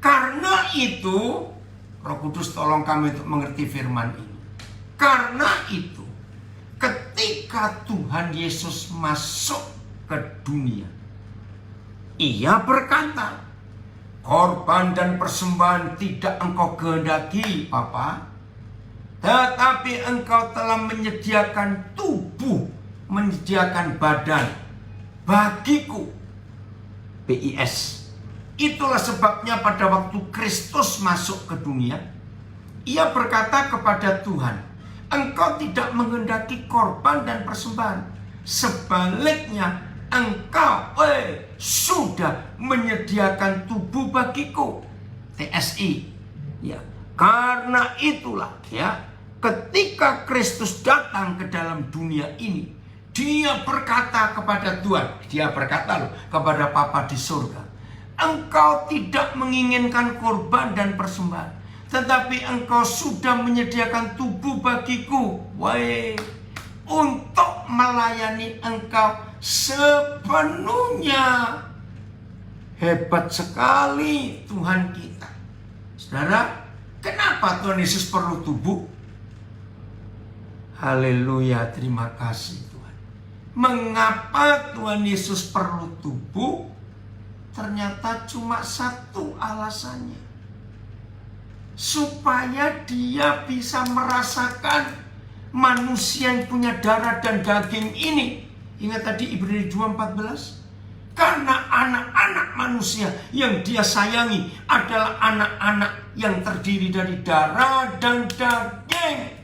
Karena itu Roh Kudus tolong kami untuk mengerti firman ini. Karena itu ketika Tuhan Yesus masuk ke dunia, Ia berkata, korban dan persembahan tidak engkau kehendaki, Papa, tetapi engkau telah menyediakan tubuh, menyediakan badan bagiku. BIS. Itulah sebabnya pada waktu Kristus masuk ke dunia, Ia berkata kepada Tuhan, engkau tidak menghendaki korban dan persembahan. Sebaliknya, engkau sudah menyediakan tubuh bagiku. TSI. Ya, karena itulah ya, ketika Kristus datang ke dalam dunia ini, Dia berkata kepada Tuhan, Dia berkata loh kepada Papa di surga, engkau tidak menginginkan korban dan persembahan, tetapi engkau sudah menyediakan tubuh bagiku, untuk melayani engkau sepenuhnya. Hebat sekali Tuhan kita. Saudara, kenapa Tuhan Yesus perlu tubuh? Haleluya, terima kasih Tuhan. Mengapa Tuhan Yesus perlu tubuh? Ternyata cuma satu alasannya. Supaya Dia bisa merasakan manusia yang punya darah dan daging ini. Ingat tadi Ibrani 2:14. Karena anak-anak manusia yang Dia sayangi adalah anak-anak yang terdiri dari darah dan daging.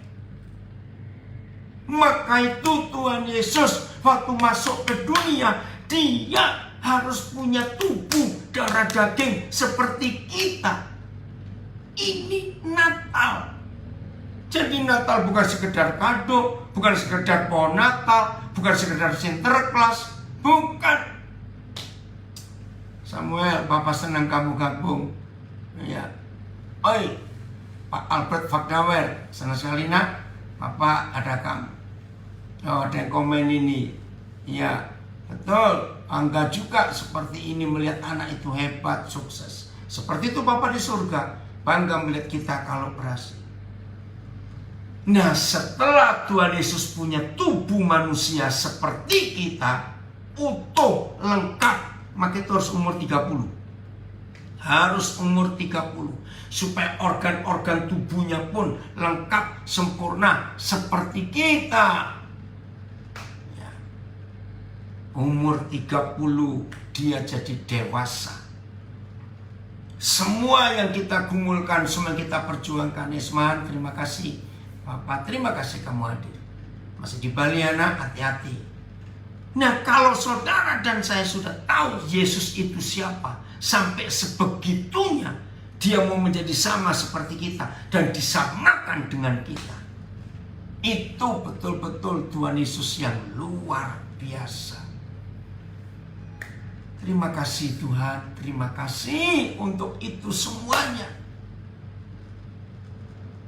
Maka itu Tuhan Yesus waktu masuk ke dunia, Dia harus punya tubuh, darah daging seperti kita. Ini Natal. Jadi Natal bukan sekedar kado, bukan sekedar pohon Natal, bukan sekedar Sinterklas, bukan. Samuel, Papa senang kamu gabung. Ya. Oi, Pak Albert Fakdawer, senang sekali nak. Papa ada kamu. Oh, ada yang komen ini. Ya, betul. Angga juga seperti ini melihat anak itu hebat, sukses. Seperti itu Papa di surga. Bangga melihat kita kalau berhasil. Nah, setelah Tuhan Yesus punya tubuh manusia seperti kita, utuh, lengkap, maka itu harus umur 30. Harus umur 30 supaya organ-organ tubuhnya pun lengkap, sempurna seperti kita. Ya. Umur 30 dia jadi dewasa. Semua yang kita gumulkan, semua yang kita perjuangkan. Isman, terima kasih Bapak, terima kasih kamu hadir. Masih di Bali anak, hati-hati. Nah, kalau saudara dan saya sudah tahu Yesus itu siapa, sampai sebegitunya dia mau menjadi sama seperti kita dan disamakan dengan kita, itu betul-betul Tuhan Yesus yang luar biasa. Terima kasih Tuhan, terima kasih untuk itu semuanya.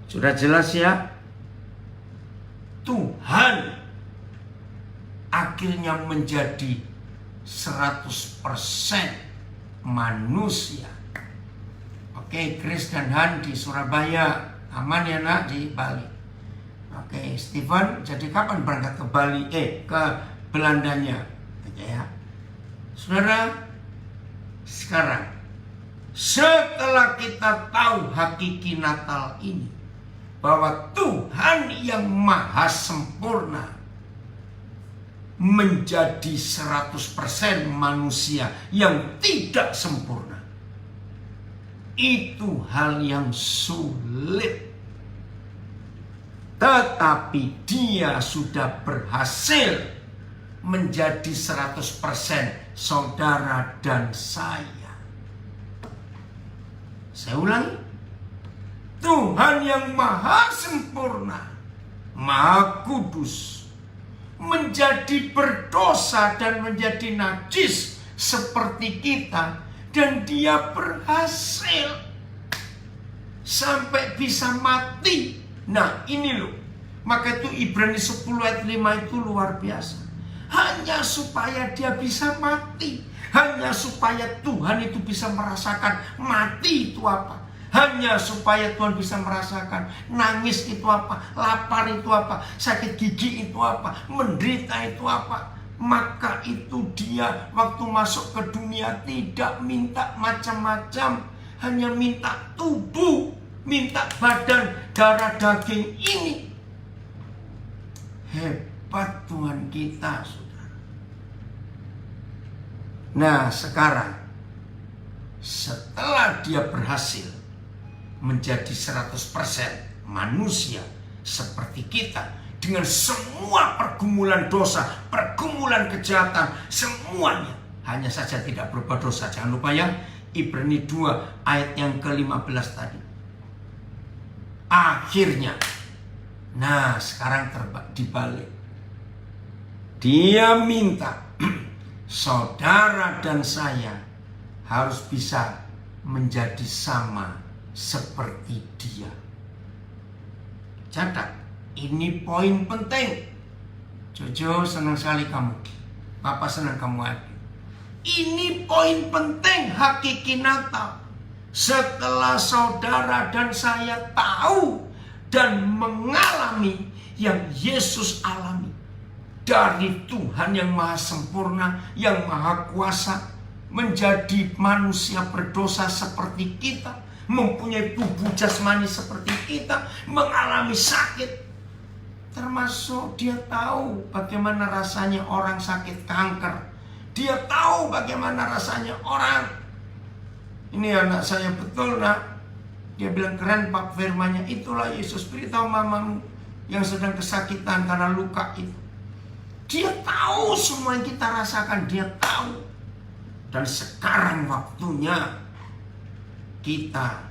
Sudah jelas ya? Tuhan akhirnya menjadi 100% manusia. Oke, Chris dan Han di Surabaya, aman ya nak di Bali. Oke, Steven, jadi kapan berangkat ke Bali? Ke Belandanya, oke ya. Saudara, sekarang setelah kita tahu hakiki Natal ini, bahwa Tuhan yang maha sempurna menjadi 100% manusia yang tidak sempurna, itu hal yang sulit. Tetapi dia sudah berhasil menjadi 100% saudara dan saya. Saya ulangi. Tuhan yang maha sempurna, maha kudus, menjadi berdosa dan menjadi najis seperti kita, dan dia berhasil sampai bisa mati. Nah ini loh, maka itu Ibrani 10 ayat 5 itu luar biasa. Hanya supaya dia bisa mati, hanya supaya Tuhan itu bisa merasakan mati itu apa, hanya supaya Tuhan bisa merasakan nangis itu apa, lapar itu apa, sakit gigi itu apa, menderita itu apa. Maka itu dia waktu masuk ke dunia tidak minta macam-macam, hanya minta tubuh, minta badan, darah daging ini. Hebat Tuhan kita, saudara. Nah sekarang setelah dia berhasil menjadi 100% manusia seperti kita, dengan semua pergumulan dosa, pergumulan kejahatan, semuanya, hanya saja tidak berbuat dosa. Jangan lupa ya, Ibrani 2 ayat yang ke-15 tadi. Akhirnya, nah sekarang dibalik. Dia minta saudara dan saya harus bisa menjadi sama seperti dia. Catat, ini poin penting. Jojo, senang sekali kamu. Papa senang kamu hadir. Ini poin penting hakiki Natal. Setelah saudara dan saya tahu dan mengalami yang Yesus alami dari Tuhan yang maha sempurna, yang maha kuasa, menjadi manusia berdosa seperti kita, mempunyai tubuh jasmani seperti kita, mengalami sakit. Termasuk dia tahu bagaimana rasanya orang sakit kanker. Dia tahu bagaimana rasanya orang. Ini anak saya betul nak. Dia bilang keren Pak firmannya. Itulah Yesus, beritahu mamamu yang sedang kesakitan karena luka itu. Dia tahu semua yang kita rasakan, dia tahu. Dan sekarang waktunya kita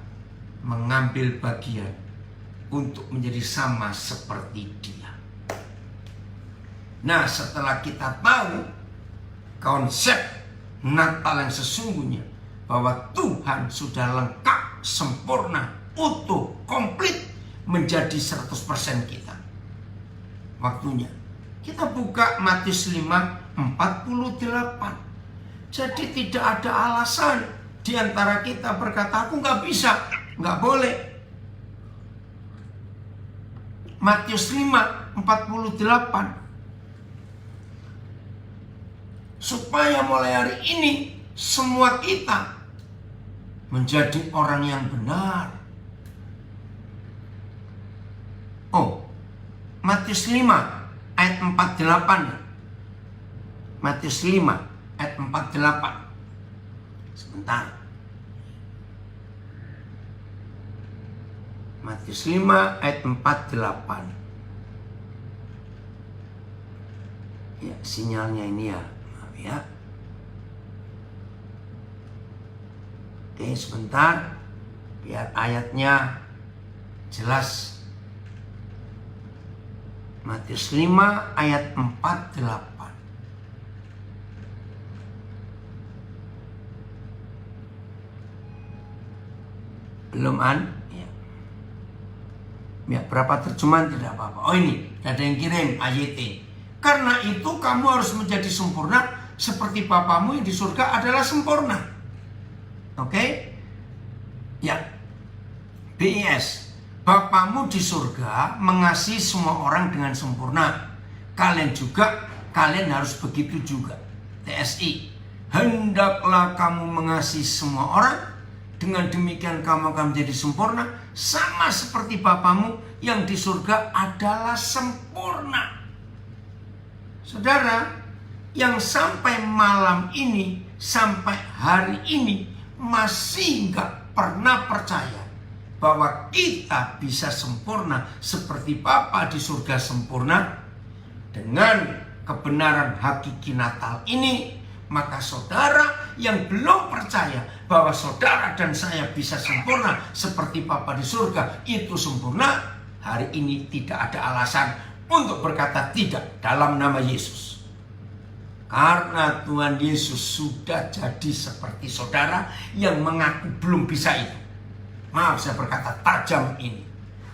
mengambil bagian untuk menjadi sama seperti dia. Nah setelah kita tahu konsep Natal yang sesungguhnya, bahwa Tuhan sudah lengkap, sempurna, utuh, komplit, menjadi 100% kita. Waktunya kita buka Matius 5:48. Jadi tidak ada alasan di antara kita berkata aku nggak bisa, nggak boleh. Matius 5:48. Supaya mulai hari ini semua kita menjadi orang yang benar. Oh, Matius 5 ayat 48. Matius 5 ayat 48. Sebentar. Matius 5 ayat 48. Ya, sinyalnya ini ya. Maaf ya. Oke, sebentar. Biar ayatnya jelas. Matius 5 ayat 48. Belum ya, berapa terjemahan tidak apa-apa. Oh, ini ada yang kirim AYT. Karena itu kamu harus menjadi sempurna seperti Bapamu yang di surga adalah sempurna. Oke? Ya. BIS. Bapamu di surga mengasihi semua orang dengan sempurna. Kalian harus begitu juga. TSI. Hendaklah kamu mengasihi semua orang. Dengan demikian kamu akan menjadi sempurna, sama seperti Bapamu yang di surga adalah sempurna. Saudara, yang sampai malam ini, sampai hari ini masih nggak pernah percaya bahwa kita bisa sempurna seperti Bapa di surga sempurna, dengan kebenaran hakiki Natal ini, maka saudara yang belum percaya bahwa saudara dan saya bisa sempurna seperti Bapa di surga itu sempurna, hari ini tidak ada alasan untuk berkata tidak dalam nama Yesus. Karena Tuhan Yesus sudah jadi seperti saudara yang mengaku belum bisa itu. Maaf saya berkata tajam ini,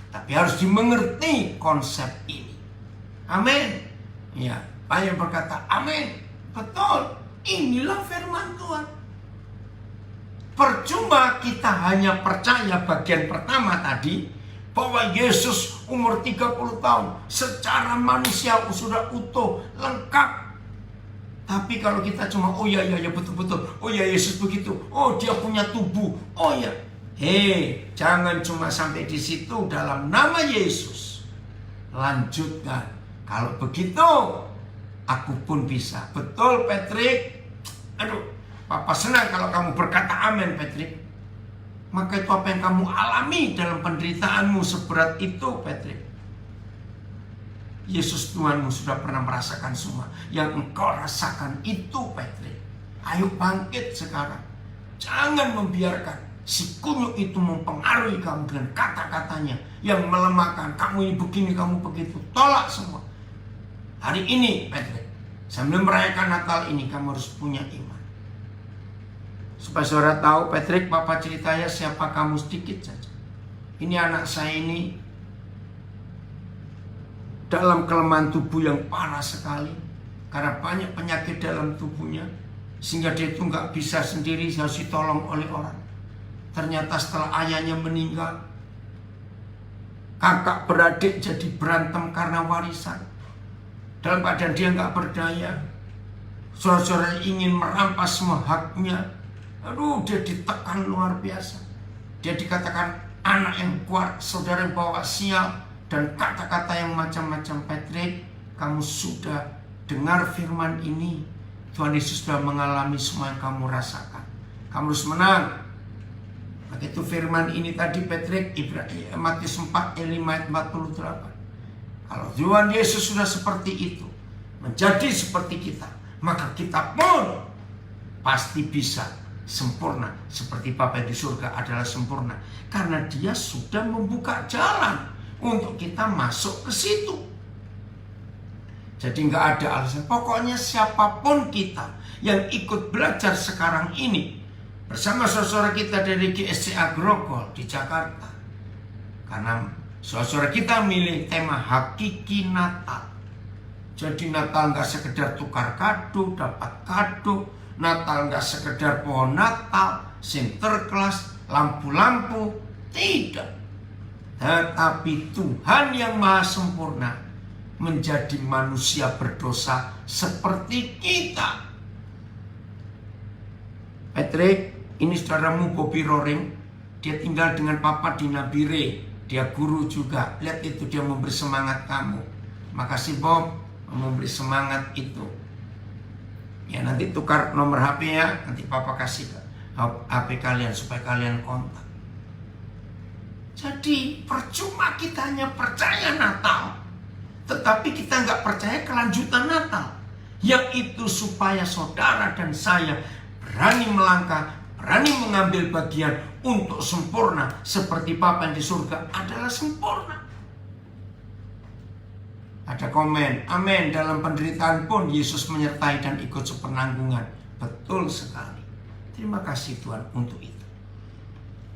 tapi harus dimengerti konsep ini. Amin. Ya, banyak berkata amin. Betul. Inilah firman Tuhan. Percuma kita hanya percaya bagian pertama tadi, bahwa Yesus umur 30 tahun secara manusia sudah utuh, lengkap. Tapi kalau kita cuma oh ya betul-betul, oh ya Yesus begitu, oh dia punya tubuh, oh ya. Jangan cuma sampai di situ dalam nama Yesus. Lanjutkan. Kalau begitu aku pun bisa. Betul Patrick? Aduh, Papa senang kalau kamu berkata amin Patrick. Maka itu apa yang kamu alami dalam penderitaanmu seberat itu Patrick. Yesus Tuhanmu sudah pernah merasakan semua yang engkau rasakan itu Patrick. Ayo bangkit sekarang. Jangan membiarkan si kunyuk itu mempengaruhi kamu dengan kata-katanya yang melemahkan. Kamu ini begini, kamu begitu. Tolak semua. Hari ini Patrick, sambil merayakan Natal ini kamu harus punya iman. Supaya saudara tahu Patrick, Papa ceritanya siapa kamu sedikit saja. Ini anak saya ini dalam kelemahan tubuh yang parah sekali. Karena banyak penyakit dalam tubuhnya. Sehingga dia itu nggak bisa sendiri, harus ditolong oleh orang. Ternyata setelah ayahnya meninggal, kakak beradik jadi berantem karena warisan. Dalam keadaan dia nggak berdaya, saudara-saudara ingin merampas semua haknya. Aduh, dia ditekan luar biasa. Dia dikatakan anak yang kuat, saudara yang bawa sial, dan kata-kata yang macam-macam. Patrick, kamu sudah dengar firman ini. Tuhan Yesus sudah mengalami semua yang kamu rasakan. Kamu harus menang. Maka itu firman ini tadi Patrick, Matius 4 ayat 5 ayat 48. Kalau Tuhan Yesus sudah seperti itu, menjadi seperti kita, maka kita pun pasti bisa sempurna seperti Bapa di surga adalah sempurna. Karena dia sudah membuka jalan untuk kita masuk ke situ. Jadi nggak ada alasan. Pokoknya siapapun kita yang ikut belajar sekarang ini bersama saudara kita dari GSCA Grogol di Jakarta. Karena saudara kita milih tema hakiki Natal. Jadi Natal nggak sekedar tukar kado, dapat kado. Natal nggak sekedar pohon Natal, Sinterklas, lampu-lampu. Tidak. Tetapi Tuhan yang maha sempurna menjadi manusia berdosa seperti kita. Patrick, ini saudaramu Bobby Roring. Dia tinggal dengan papa di Nabire. Dia guru juga. Lihat itu, dia memberi semangat kamu. Makasih Bob, memberi semangat itu. Ya, nanti tukar nomor HP ya. Nanti papa kasih ke HP kalian supaya kalian kontak. Jadi percuma kita hanya percaya Natal, tetapi kita nggak percaya kelanjutan Natal, yaitu supaya saudara dan saya berani melangkah, berani mengambil bagian untuk sempurna seperti Bapa yang di surga adalah sempurna. Ada komen, amin, dalam penderitaan pun Yesus menyertai dan ikut sepenanggungan. Betul sekali. Terima kasih Tuhan untuk itu.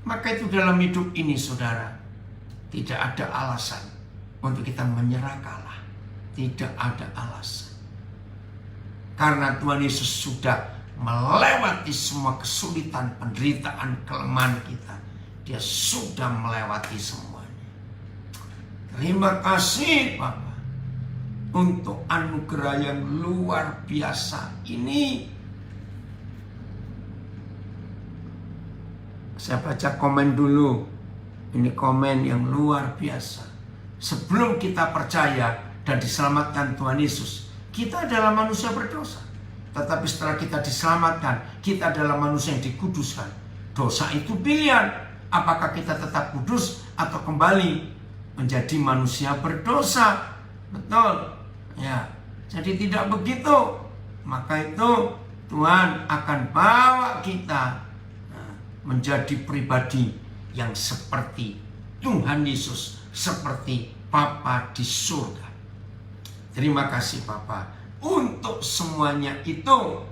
Maka itu dalam hidup ini saudara, tidak ada alasan untuk kita menyerah kalah. Tidak ada alasan. Karena Tuhan Yesus sudah melewati semua kesulitan, penderitaan, kelemahan kita. Dia sudah melewati semuanya. Terima kasih Bapa untuk anugerah yang luar biasa ini. Saya baca komen dulu. Ini komen yang luar biasa. Sebelum kita percaya dan diselamatkan Tuhan Yesus, kita adalah manusia berdosa. Tetapi setelah kita diselamatkan, kita adalah manusia yang dikuduskan. Dosa itu pilihan. Apakah kita tetap kudus atau kembali menjadi manusia berdosa? Betul. Ya. Jadi tidak begitu. Maka itu Tuhan akan bawa kita menjadi pribadi yang seperti Tuhan Yesus, seperti Bapa di surga. Terima kasih Bapa untuk semuanya itu.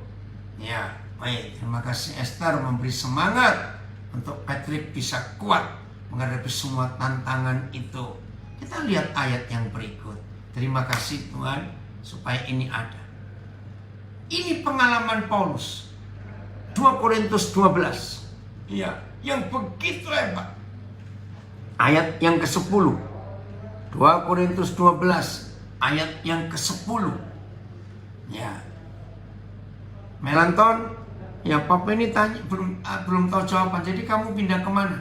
Ya, baik. Terima kasih Esther memberi semangat untuk Patrick bisa kuat menghadapi semua tantangan itu. Kita lihat ayat yang berikut. Terima kasih Tuhan supaya ini ada. Ini pengalaman Paulus. 2 Korintus 12. Ya, yang begitu hebat. Ayat yang ke-10. 2 Korintus 12 ayat yang ke-10. Ya. Melanton, ya Papa ini tanya belum tahu jawaban. Jadi kamu pindah kemana?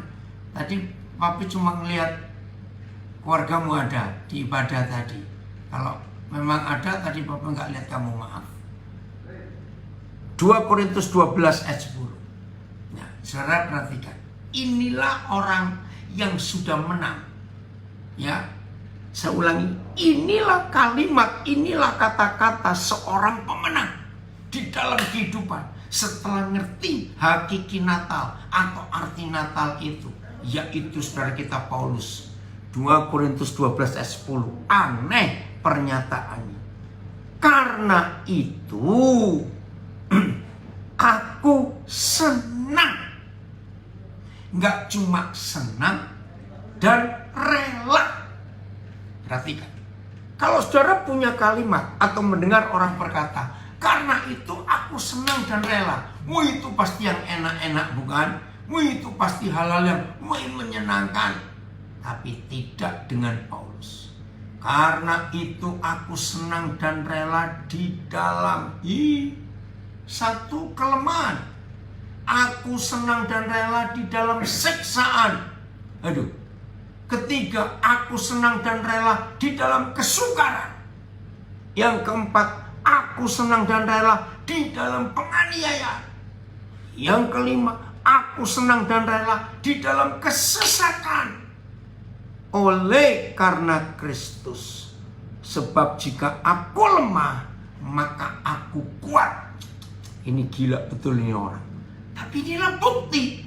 Tadi Papa cuma ngelihat keluargamu ada di ibadah tadi. Kalau memang ada tadi Papa nggak lihat kamu, maaf. 2 Korintus 12 ayat 10. Saudara perhatikan, inilah orang yang sudah menang. Ya, saya ulangi, inilah kalimat, inilah kata-kata seorang pemenang di dalam kehidupan setelah ngerti hakiki Natal atau arti Natal itu, yaitu saudara kita Paulus. 2 Korintus 12 ayat 10. Aneh pernyataannya. Karena itu aku senang. Nggak cuma senang dan rela. Perhatikan. Kalau saudara punya kalimat atau mendengar orang berkata, karena itu aku senang dan rela. Wah, itu pasti yang enak-enak bukan? Wah, itu pasti hal-hal yang menyenangkan. Tapi tidak dengan Paulus. Karena itu aku senang dan rela di dalam satu kelemahan. Aku senang dan rela di dalam siksaan. Aduh. Ketiga, aku senang dan rela di dalam kesukaran. Yang keempat, aku senang dan rela di dalam penganiayaan. Yang kelima, aku senang dan rela di dalam kesesatan. Oleh karena Kristus. Sebab jika aku lemah, maka aku kuat. Ini gila betul ini orang. Tapi inilah bukti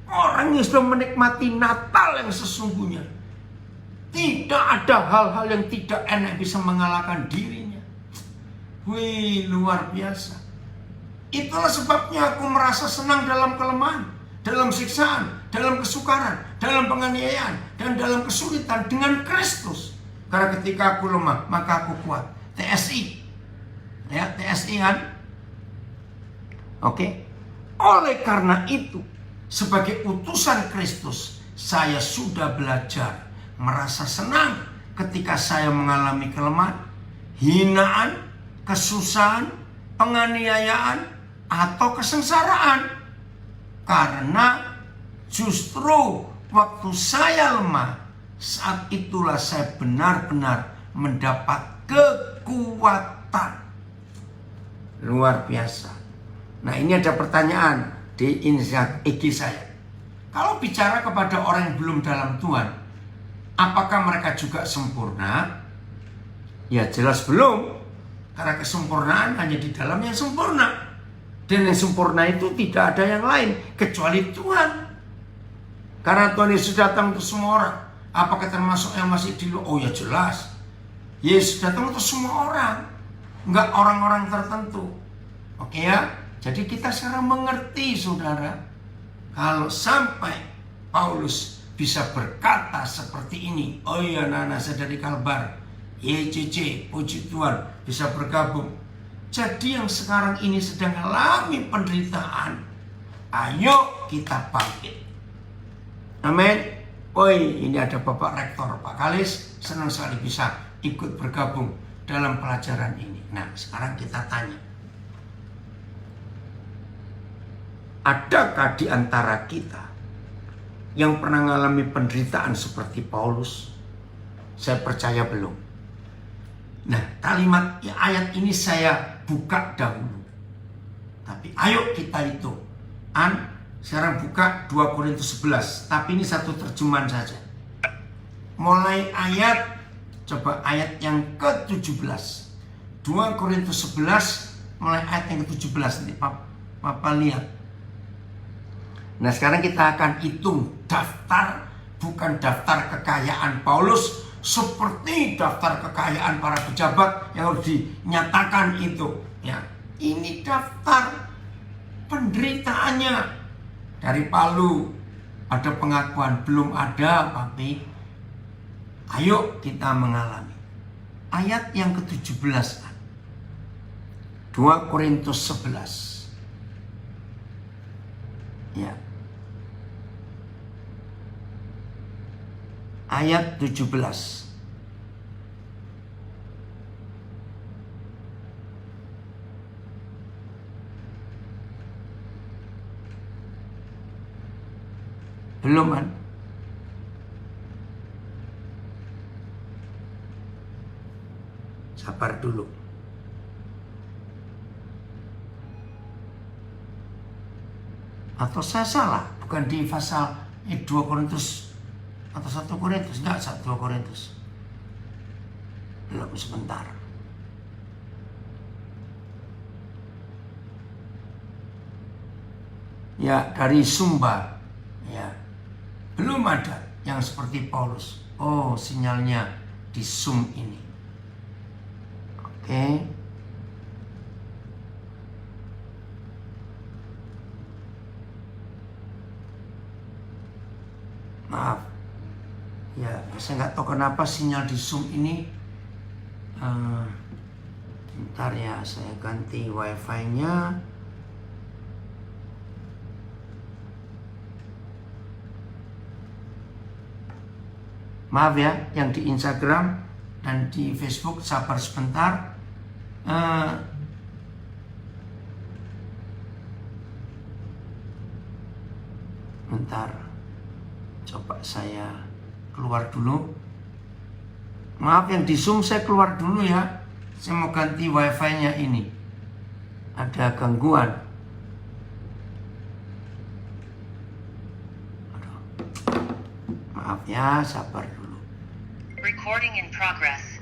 orang yang sudah menikmati Natal yang sesungguhnya. Tidak ada hal-hal yang tidak enak bisa mengalahkan dirinya. Wih, luar biasa. Itulah sebabnya aku merasa senang dalam kelemahan, dalam siksaan, dalam kesukaran, dalam penganiayaan, dan dalam kesulitan dengan Kristus. Karena ketika aku lemah, maka aku kuat. TSI. Ya, TSI kan? Oke. Oleh karena itu, sebagai utusan Kristus, saya sudah belajar merasa senang ketika saya mengalami kelemahan, hinaan, kesusahan, penganiayaan, atau kesengsaraan. Karena justru waktu saya lemah, saat itulah saya benar-benar mendapat kekuatan. Luar biasa. Nah, ini ada pertanyaan di IG saya. Kalau bicara kepada orang yang belum dalam Tuhan, apakah mereka juga sempurna? Ya jelas belum. Karena kesempurnaan hanya di dalam yang sempurna. Dan yang sempurna itu tidak ada yang lain kecuali Tuhan. Karena Tuhan Yesus datang untuk semua orang. Apakah termasuk yang masih di luar? Oh ya jelas. Yesus datang untuk semua orang. Enggak orang-orang tertentu. Oke ya. Jadi kita sekarang mengerti saudara. Kalau sampai Paulus bisa berkata seperti ini. Oh iya anak-anak saya dari Kalbar. YCC, puji Tuhan bisa bergabung. Jadi yang sekarang ini sedang alami penderitaan, ayo kita bangkit. Amin. Oi, ini ada Bapak Rektor, Pak Kalis. Senang sekali bisa ikut bergabung dalam pelajaran ini. Nah, sekarang kita tanya. Adakah di antara kita yang pernah mengalami penderitaan seperti Paulus? Saya percaya belum. Nah, kalimat ayat ini saya buka dahulu. Tapi ayo kita hitung. Sekarang buka 2 Korintus 11. Tapi ini satu terjemahan saja. Mulai ayat, coba ayat yang ke-17. 2 Korintus 11, mulai ayat yang ke-17. Nanti Papa lihat. Nah, sekarang kita akan hitung daftar, bukan daftar kekayaan Paulus, seperti daftar kekayaan para pejabat yang harus dinyatakan itu. Ya, ini daftar penderitaannya. Dari Palu ada pengakuan belum ada, tapi ayo kita mengalami. Ayat yang ke-17. 2 Korintus 11. Ya. Ayat 17. Belum kan? Sabar dulu. Atau saya salah? Bukan di pasal 2 Korintus atau 1 Korintus? Enggak, 1 Korintus. Belum, sebentar. Ya, dari Sumba. Ya, belum ada yang seperti Paulus. Oh, sinyalnya di Zoom ini. Oke. Maaf. Ya, saya nggak tahu kenapa sinyal di Zoom ini. Bentar ya, saya ganti wifi-nya. Maaf ya, yang di Instagram dan di Facebook, sabar sebentar. Bentar, coba saya keluar dulu. Maaf yang di Zoom saya keluar dulu ya. Saya mau ganti wifi-nya ini. Ada gangguan. Aduh. Maaf ya, sabar dulu. Recording in progress.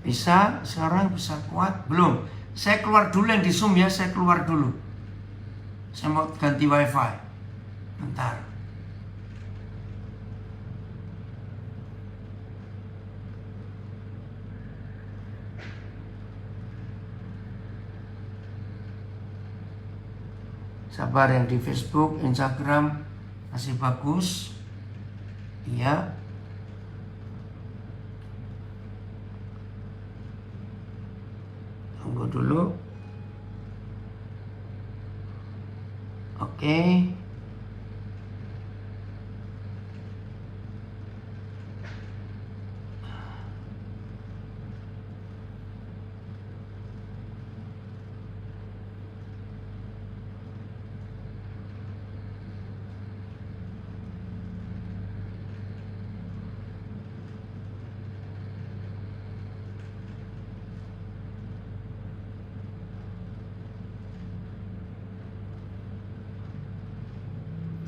Bisa? Sekarang bisa kuat? Belum. Saya keluar dulu yang di Zoom ya, saya keluar dulu. Saya mau ganti wifi. Bentar. Sabar, yang di Facebook, Instagram masih bagus. Iya. Tunggu dulu. Oke.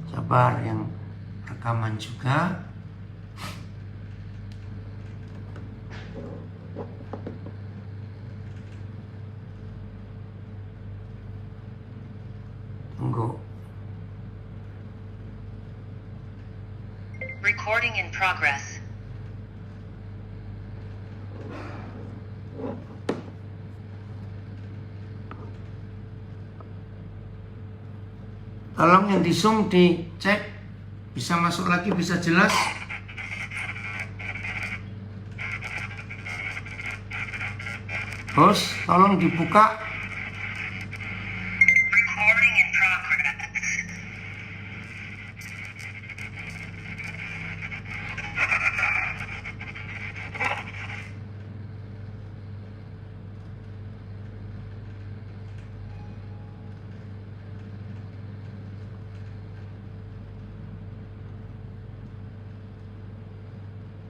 Sabar, yang rekaman juga. Tunggu. Recording in progress. Tolong yang di Zoom dicek, bisa masuk lagi, bisa jelas. Host, tolong dibuka. Recording in progress.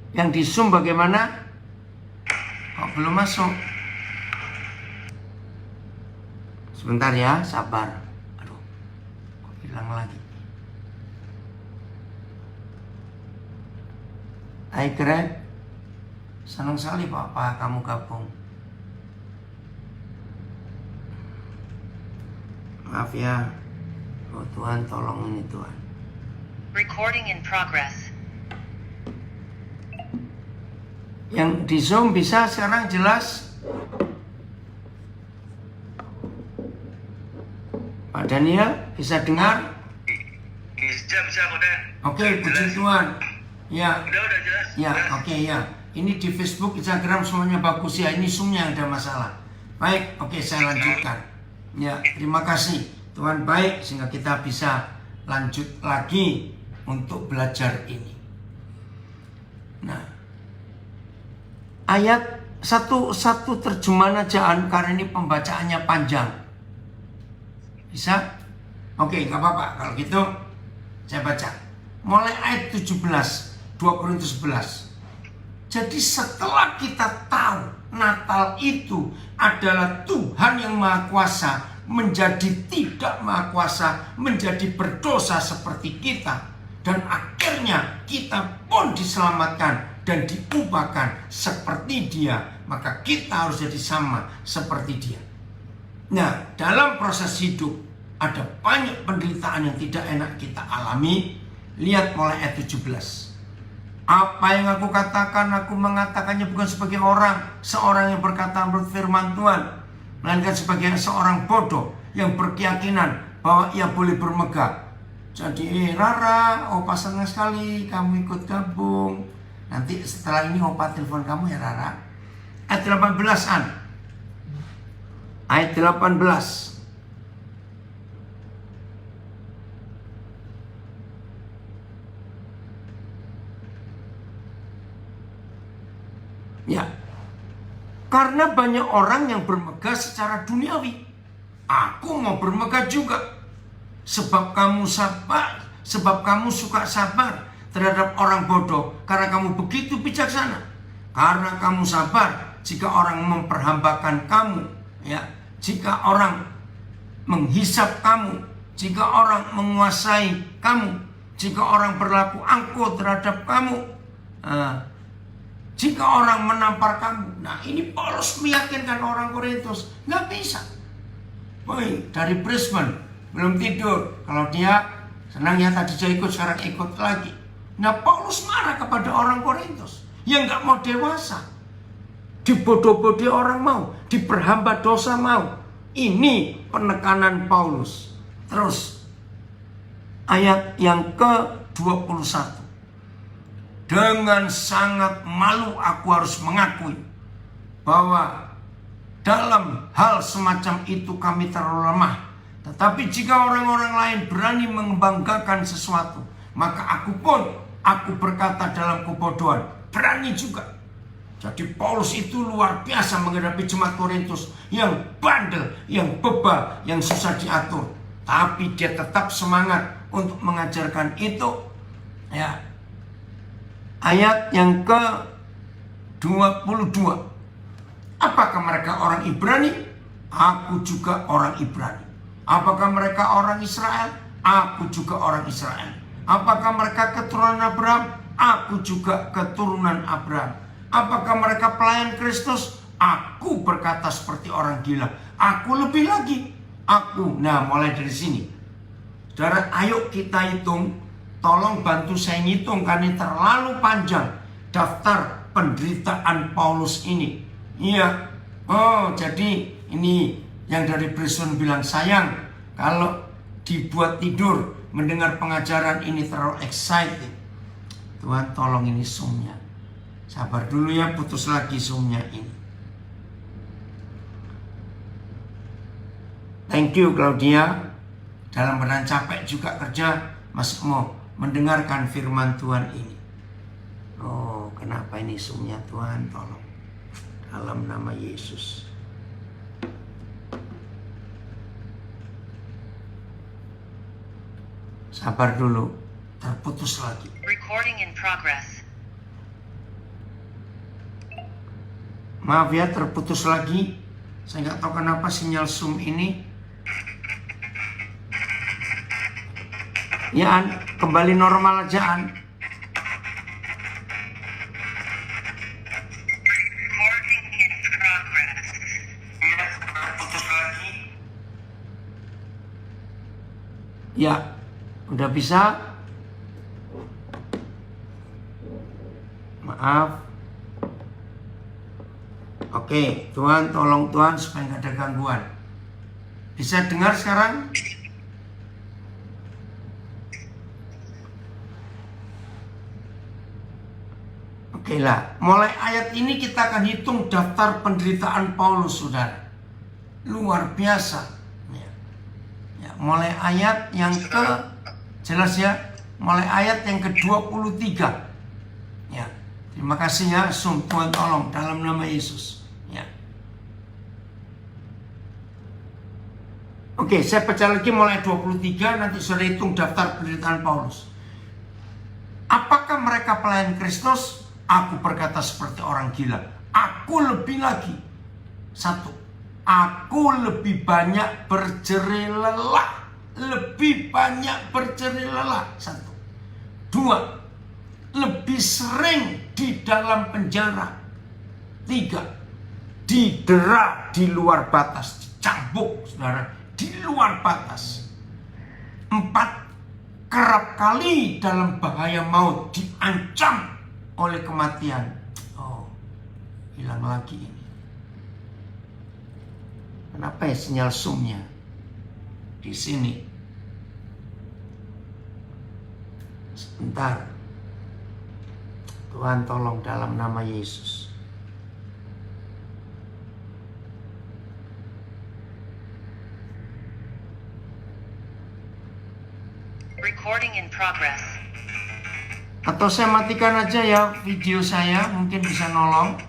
Yang di Zoom bagaimana? Kok belum masuk? Sebentar ya, sabar. Aduh, kok hilang lagi. Hai Greg, senang sekali Pak kamu gabung. Maaf ya. Oh Tuhan, tolong ini Tuhan. Recording in progress. Yang di Zoom bisa sekarang jelas? Pak Daniel bisa dengar? Bisa udah. Oke, puji Tuhan. Ya. Udah jelas. Ya, oke ya. Ini di Facebook, Instagram semuanya bagus ya. Ini Zoom-nya yang ada masalah. Baik, oke saya lanjutkan. Ya, terima kasih. Tuhan baik sehingga kita bisa lanjut lagi untuk belajar ini. Nah, ayat satu terjemahan ajaan karena ini pembacaannya panjang. Bisa? Oke, nggak apa-apa. Kalau gitu saya baca. Mulai ayat 17, 2 Korintus 11. Jadi setelah kita tahu Natal itu adalah Tuhan yang Maha Kuasa menjadi tidak Maha Kuasa, menjadi berdosa seperti kita, dan akhirnya kita pun diselamatkan dan diubahkan seperti Dia, maka kita harus jadi sama seperti Dia. Nah, dalam proses hidup ada banyak penderitaan yang tidak enak kita alami. Lihat mulai ayat 17. Apa yang aku katakan, aku mengatakannya bukan sebagai seorang yang berkata menurut firman Tuhan, melainkan sebagai seorang bodoh yang berkeyakinan bahwa ia boleh bermegah. Jadi Rara, Opa senang sekali kamu ikut gabung. Nanti setelah ini Opa telepon kamu ya Rara. Ayat 18-an. Ayat 18. Ya, karena banyak orang yang bermegah secara duniawi. Aku mau bermegah juga. Sebab kamu suka sabar terhadap orang bodoh, karena kamu begitu bijaksana. Karena kamu sabar jika orang memperhambakan kamu, ya, jika orang menghisap kamu, jika orang menguasai kamu, jika orang berlaku angkuh terhadap kamu, jika orang menampar kamu. Nah, ini Paulus meyakinkan orang Korintus, nggak bisa. Woi, dari Brisbane belum tidur. Kalau dia senang ya tadi saya ikut, sekarang ikut lagi. Nah, Paulus marah kepada orang Korintus yang nggak mau dewasa, dibodoh-bodoh orang mau, diperhamba dosa mau. Ini penekanan Paulus. Terus ayat yang ke-21. Dengan sangat malu aku harus mengakui bahwa dalam hal semacam itu kami terlalu lemah. Tetapi jika orang-orang lain berani membanggakan sesuatu, maka aku berkata dalam kebodohan, berani juga. Jadi Paulus itu luar biasa menghadapi jemaat Korintus yang bandel, yang bebal, yang susah diatur. Tapi dia tetap semangat untuk mengajarkan itu. Ya. Ayat yang ke-22. Apakah mereka orang Ibrani? Aku juga orang Ibrani. Apakah mereka orang Israel? Aku juga orang Israel. Apakah mereka keturunan Abraham? Aku juga keturunan Abraham. Apakah mereka pelayan Kristus? Aku berkata seperti orang gila. Aku lebih lagi. Aku. Nah, mulai dari sini. Saudara, ayo kita hitung. Tolong bantu saya ngitung karena ini terlalu panjang daftar penderitaan Paulus ini. Iya. Oh, jadi ini yang dari Brisbane bilang, sayang kalau dibuat tidur mendengar pengajaran ini terlalu excited. Tuhan tolong ini zoom-nya. Sabar dulu ya, putus lagi zoom-nya ini. Thank you Claudia. Dalam badan capek juga kerja, masih mau mendengarkan firman Tuhan ini. Oh, kenapa ini zoom-nya Tuhan? Tolong. Dalam nama Yesus. Sabar dulu, terputus lagi. Recording in progress. Maaf ya, terputus lagi. Saya nggak tahu kenapa sinyal zoom ini. Ya, An, kembali normal aja, An. Recording in progress. Terputus lagi. Ya, udah bisa. Maaf. Oke, Tuhan tolong Tuhan supaya nggak ada gangguan. Bisa dengar sekarang? Oke lah, mulai ayat ini kita akan hitung daftar penderitaan Paulus, saudara. Luar biasa. Ya, mulai ayat yang jelas ya, mulai ayat yang ke-23. Ya, terima kasih ya, Tuhan tolong dalam nama Yesus. Ya. Oke, saya baca lagi mulai 23, nanti sudah hitung daftar penderitaan Paulus. Apakah mereka pelayan Kristus? Aku berkata seperti orang gila. Aku lebih lagi. 1. Aku lebih banyak berjerih lelah. Lebih banyak berjerih lelah. 1. 2. Lebih sering di dalam penjara. 3. Didera di luar batas. Dicambuk, saudara. Di luar batas. 4. Kerap kali dalam bahaya maut. Diancam oleh kematian. Oh, hilang lagi ini. Kenapa ya sinyal zoom-nya di sini? Sebentar. Tuhan tolong dalam nama Yesus. Recording in progress. Atau saya matikan aja ya video saya, mungkin bisa nolong.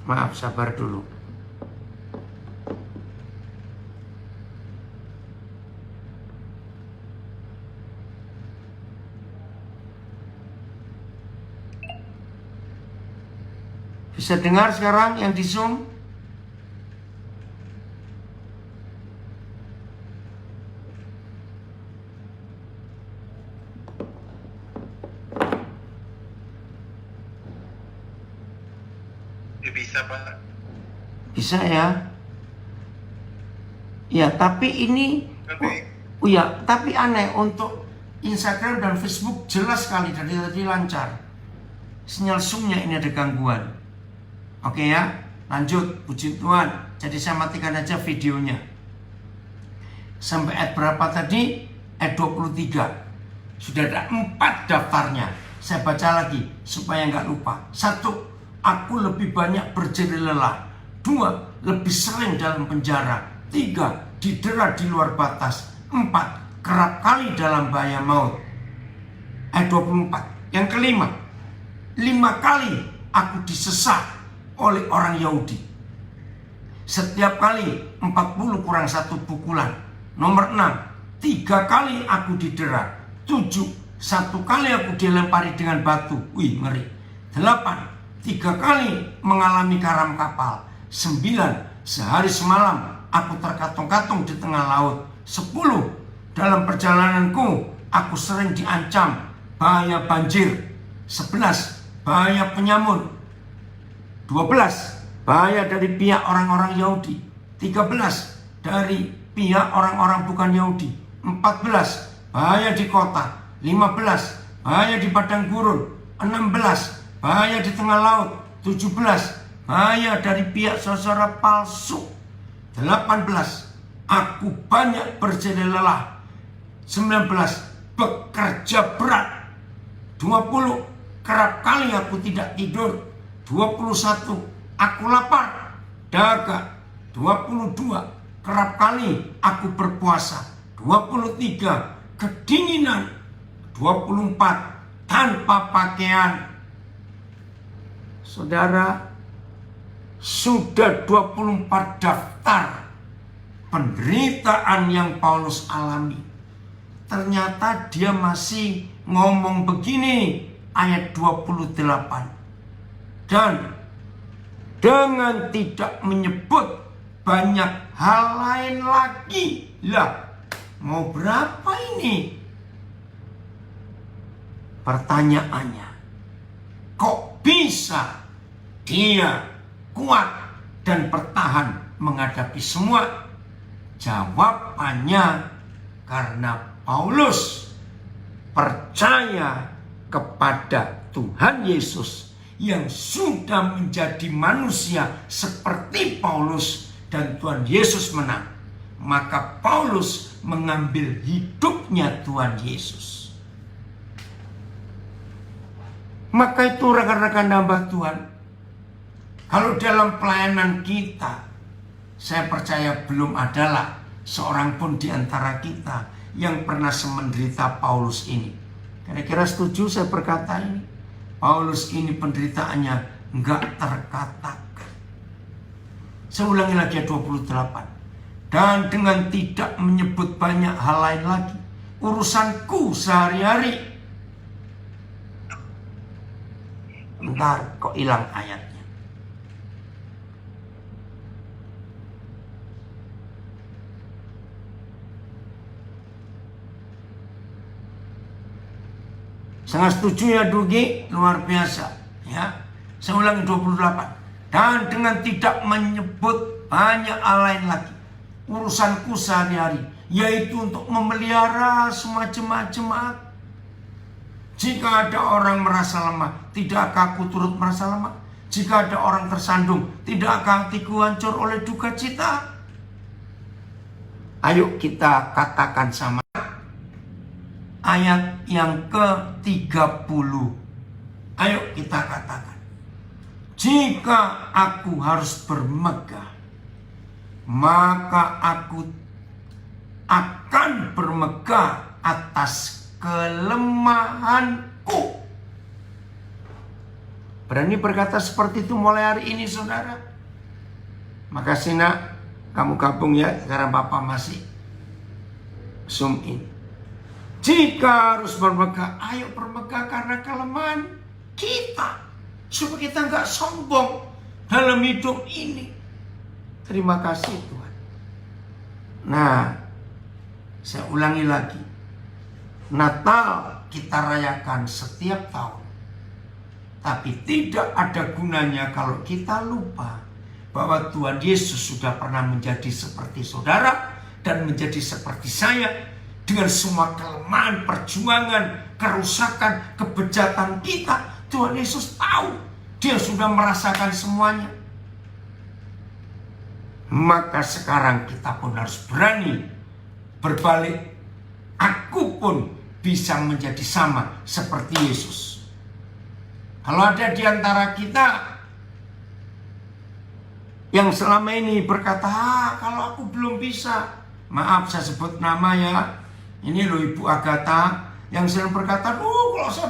Maaf, sabar dulu. Bisa dengar sekarang yang di Zoom? Bisa, Pak. Bisa ya? Ya, tapi ini tapi aneh untuk Instagram dan Facebook jelas sekali dari tadi lancar. Sinyal zoom-nya ini ada gangguan. Oke ya, lanjut. Puji Tuhan. Jadi saya matikan aja videonya. Sampai ayat berapa tadi? Ayat 23. Sudah ada 4 daftarnya. Saya baca lagi supaya nggak lupa. 1. Aku lebih banyak berjerih lelah. 2. Lebih sering dalam penjara. 3. Didera di luar batas. 4, kerap kali dalam bahaya maut. Ayat 24. Yang kelima, 5 kali aku disesak oleh orang Yahudi. Setiap kali 40 kurang 1 pukulan. Nomor 6, 3 kali aku didera. 7, 1 kali aku dilempari dengan batu. Wih, ngeri. 8, 3 kali mengalami karam kapal. 9, sehari semalam aku terkatung-katung di tengah laut. 10, dalam perjalananku aku sering diancam bahaya banjir. 11, bahaya penyamun. 12, bahaya dari pihak orang-orang Yahudi. 13, dari pihak orang-orang bukan Yahudi. 14, bahaya di kota. 15, bahaya di padang gurun. 16, bahaya di tengah laut. 17, bahaya dari pihak saudara palsu. 18, aku banyak berjeli lelah. 19, bekerja berat. 20, kerap kali aku tidak tidur. 21, aku lapar, dahaga. 22, kerap kali aku berpuasa. 23, kedinginan. 24, tanpa pakaian. Saudara, sudah 24 daftar penderitaan yang Paulus alami. Ternyata dia masih ngomong begini, ayat 28. Dan dengan tidak menyebut banyak hal lain lagi. Lah, mau berapa ini? Pertanyaannya, kok bisa dia kuat dan bertahan menghadapi semua? Jawabannya karena Paulus percaya kepada Tuhan Yesus yang sudah menjadi manusia seperti Paulus, dan Tuhan Yesus menang. Maka Paulus mengambil hidupnya Tuhan Yesus. Maka itu rekan-rekan hamba Tuhan, kalau dalam pelayanan kita, saya percaya belum adalah seorang pun di antara kita yang pernah semenderita Paulus ini. Kira-kira setuju saya berkata ini? Paulus ini penderitaannya enggak terkatakan. Saya ulangi lagi ayat 28. Dan dengan tidak menyebut banyak hal lain lagi, urusanku sehari-hari. Bentar, kok hilang ayatnya? Sangat setuju ya Dugi, luar biasa ya. Saya ulangi 28. Dan dengan tidak menyebut banyak hal lain lagi, urusanku sehari-hari, yaitu untuk memelihara semua jemaat-jemaat. Jika ada orang merasa lemah, tidakkah aku turut merasa lemah? Jika ada orang tersandung, tidakkah hatiku hancur oleh duka cita? Ayo kita katakan sama. Ayat yang ke-30. Ayo kita katakan. Jika aku harus bermegah, maka aku akan bermegah atas kelemahanku. Berani berkata seperti itu mulai hari ini, saudara? Makasih nak, kamu gabung ya. Sekarang Bapak masih zoom in. Jika harus bermegah, ayo bermegah karena kelemahan kita, supaya kita nggak sombong dalam hidup ini. Terima kasih Tuhan. Nah, saya ulangi lagi. Natal kita rayakan setiap tahun, tapi tidak ada gunanya kalau kita lupa bahwa Tuhan Yesus sudah pernah menjadi seperti saudara dan menjadi seperti saya. Dengan semua kelemahan, perjuangan, kerusakan, kebejatan kita, Tuhan Yesus tahu. Dia sudah merasakan semuanya. Maka sekarang kita pun harus berani berbalik. Aku pun bisa menjadi sama seperti Yesus. Kalau ada di antara kita yang selama ini berkata, kalau aku belum bisa, Maaf saya sebut nama ya. Ini loh Ibu Agatha yang sering berkata, kalau saya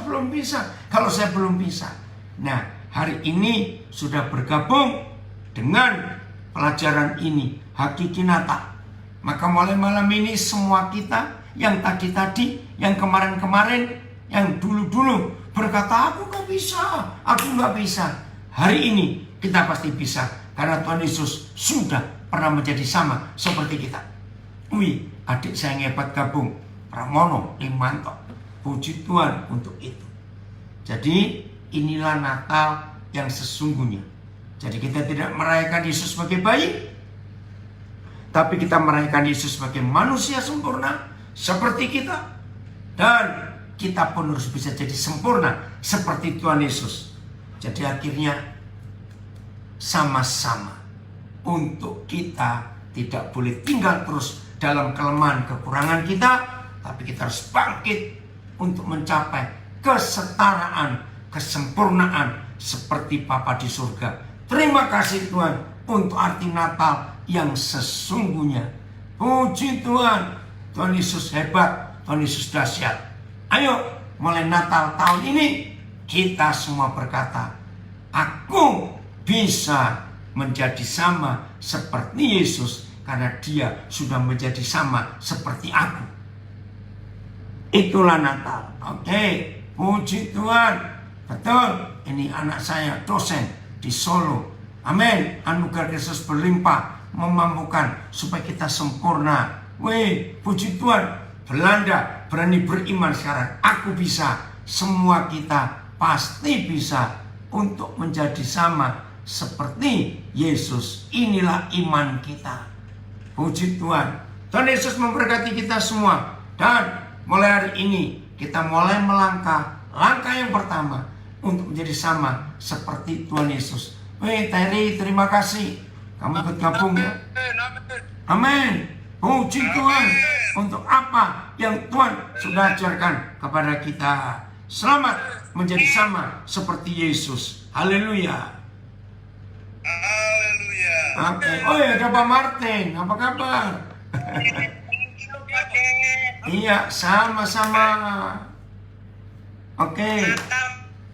belum bisa. Nah, hari ini sudah bergabung dengan pelajaran ini, Hakiki Natal. Maka mulai malam ini semua kita yang tadi-tadi, yang kemarin-kemarin, yang dulu-dulu berkata, aku nggak bisa. Hari ini kita pasti bisa. Karena Tuhan Yesus sudah pernah menjadi sama seperti kita. Wih, adik saya yang hebat gabung. Pramono, Limanto. Puji Tuhan untuk itu. Jadi inilah Natal yang sesungguhnya. Jadi kita tidak merayakan Yesus sebagai bayi, tapi kita merayakan Yesus sebagai manusia sempurna seperti kita. Dan kita pun harus bisa jadi sempurna seperti Tuhan Yesus. Jadi akhirnya sama-sama untuk kita tidak boleh tinggal terus dalam kelemahan kekurangan kita, tapi kita harus bangkit untuk mencapai kesetaraan, kesempurnaan seperti Bapa di surga. Terima kasih Tuhan untuk arti Natal yang sesungguhnya. Puji Tuhan, Tuhan Yesus hebat, Tuhan Yesus dahsyat. Ayo, mulai Natal tahun ini kita semua berkata, aku bisa menjadi sama seperti Yesus karena dia sudah menjadi sama seperti aku. Itulah Natal. Oke, puji Tuhan. Betul, ini anak saya dosen di Solo. Amin. Anugerah Kristus berlimpah memampukan supaya kita sempurna. Wih, puji Tuhan. Belanda berani beriman sekarang. Aku bisa. Semua kita pasti bisa untuk menjadi sama seperti Yesus. Inilah iman kita. Puji Tuhan. Tuhan Yesus memberkati kita semua. Dan mulai hari ini kita mulai melangkah. Langkah yang pertama untuk menjadi sama seperti Tuhan Yesus. Wih, Terry, terima kasih. Kamu ikut gabung ya. Amin. Puji Tuhan untuk apa yang Tuhan sudah ajarkan kepada kita. Selamat menjadi sama seperti Yesus. Haleluya. Oke. Oh ya, ada Pak Martin. Apa kabar? Iya, sama-sama. Oke.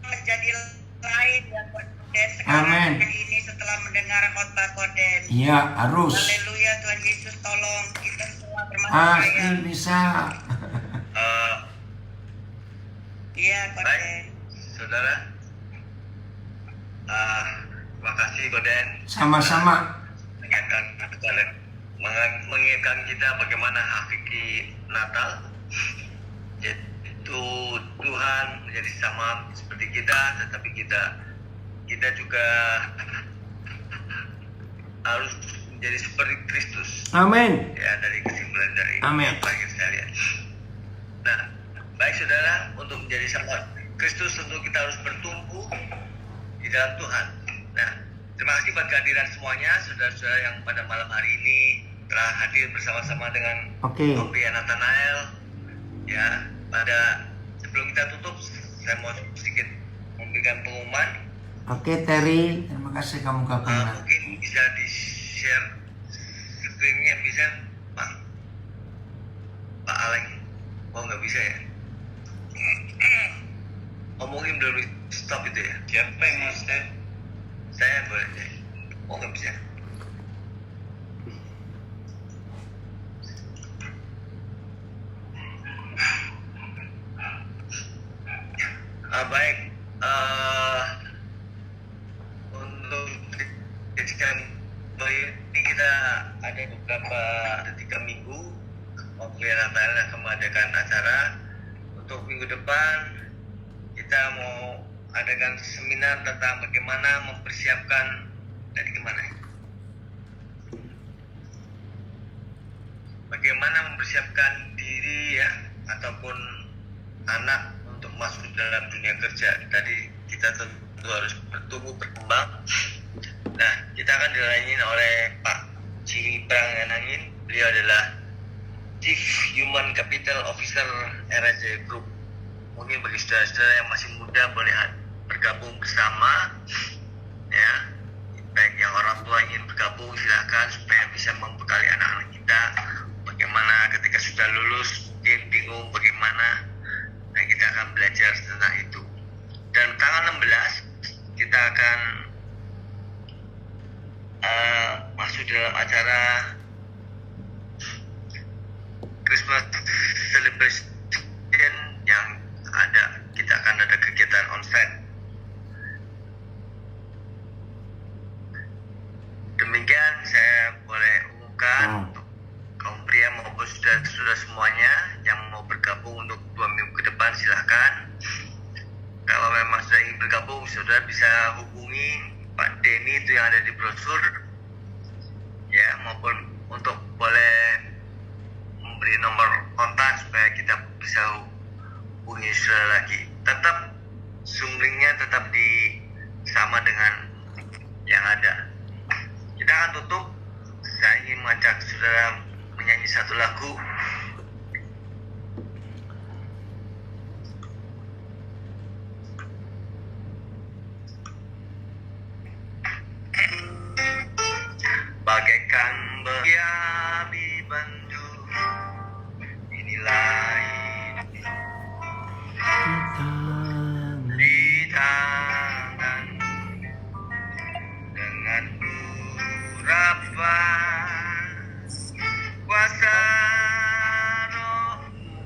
Menjadi lain ya Koden sekarang. Amin. Ini setelah mendengar khotbah Koden. Iya, harus. Haleluya, Tuhan Yesus tolong kita semua termasuk Pasti saya. bisa. Iya Koden. Baik, saudara. Terima kasih Koden. Sama-sama. Mengingatkan kita bagaimana hakiki Natal. Yaitu Tuhan menjadi sama seperti kita, tetapi kita juga harus menjadi seperti Kristus. Amin. Ya, dari kesimpulan dari Amin. apa yang kita lihat. Nah, baik saudara, untuk menjadi sama Kristus tentu kita harus bertumbuh di dalam Tuhan. Nah, terima kasih buat kehadiran semuanya, saudara-saudara yang pada malam hari ini telah hadir bersama-sama dengan Om Pia Nathanael. Ya, pada sebelum kita tutup, saya mau sedikit memberikan pengumuman. Oke, Terry, terima kasih kamu gabung. Mungkin bisa di-share screen-nya, bisa Pak Aleng. Oh, nggak bisa ya? Oh, mungkin belum stop itu ya? Siapa yang mau stop? Saya boleh deh. Oh, nggak bisa. Baik. Untuk jadikan ini kita ada beberapa 3 minggu. Waktu yang akan mengadakan acara. Untuk minggu depan kita mau adakan seminar tentang bagaimana mempersiapkan dari kemana? Bagaimana mempersiapkan diri ya ataupun anak untuk masuk dalam dunia kerja. Tadi kita tentu harus bertumbuh berkembang. Nah, kita akan dilayani oleh Pak Cili Pranganangin. Beliau adalah Chief Human Capital Officer RSJ Group. Mungkin bagi saudara-saudara yang masih muda boleh bergabung bersama, ya. Baik yang orang tua ingin bergabung silahkan supaya bisa membekali anak-anak kita bagaimana ketika sudah lulus mungkin bingung bagaimana. Nah, kita akan belajar tentang itu. Dan tanggal 16 kita akan masuk dalam acara Christmas celebration yang kita akan ada kegiatan onsite. Demikian saya boleh umumkan untuk kaum pria maupun saudara semuanya yang mau bergabung untuk 2 minggu ke depan, silahkan. Kalau memang sudah ingin bergabung, saudara bisa hubungi Pak Denny itu yang ada di brosur, ya, maupun untuk boleh memberi nomor kontak supaya kita bisa hubungi saudara lagi. Tetap Zoom link-nya tetap sama dengan yang ada. Kita akan tutup. Saya ingin mengajak saudara menyanyi satu lagu. Bagaikan beriapi bandu, inilah di tangan dengan urapan kuasa rohmu,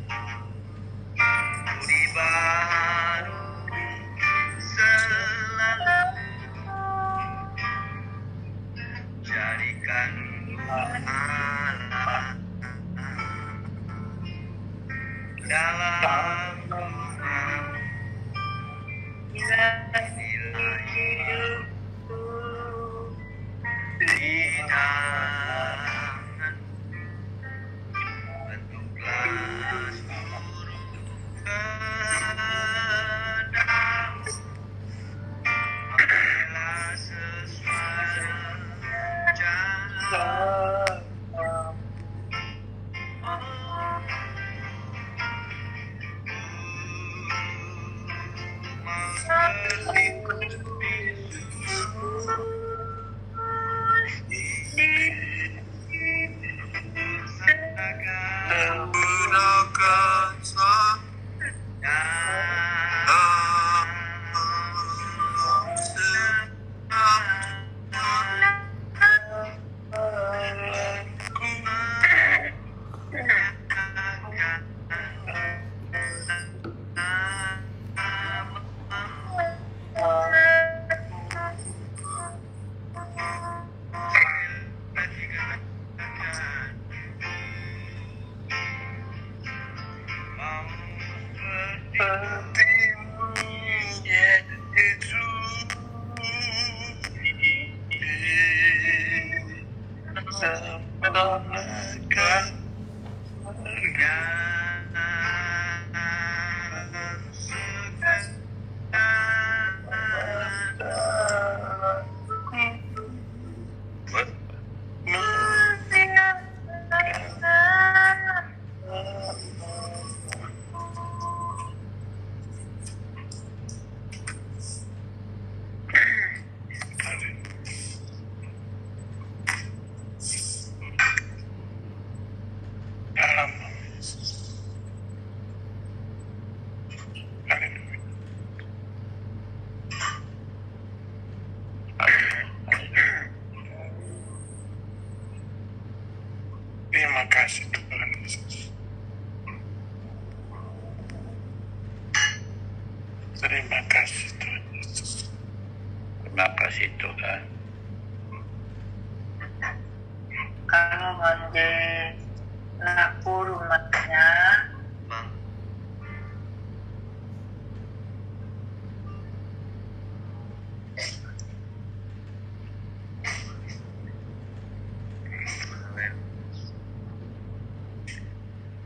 budi baru selalu jadikan Allah dalam rumah nilai hidupku di tangan, bentuklah seluruh kehendakmu, marilah sesuai jalan. Terima kasih Tuhan Yesus. Terima kasih Tuhan Yesus. Terima kasih Tuhan. Kalau mandi laku rumahnya, Bang,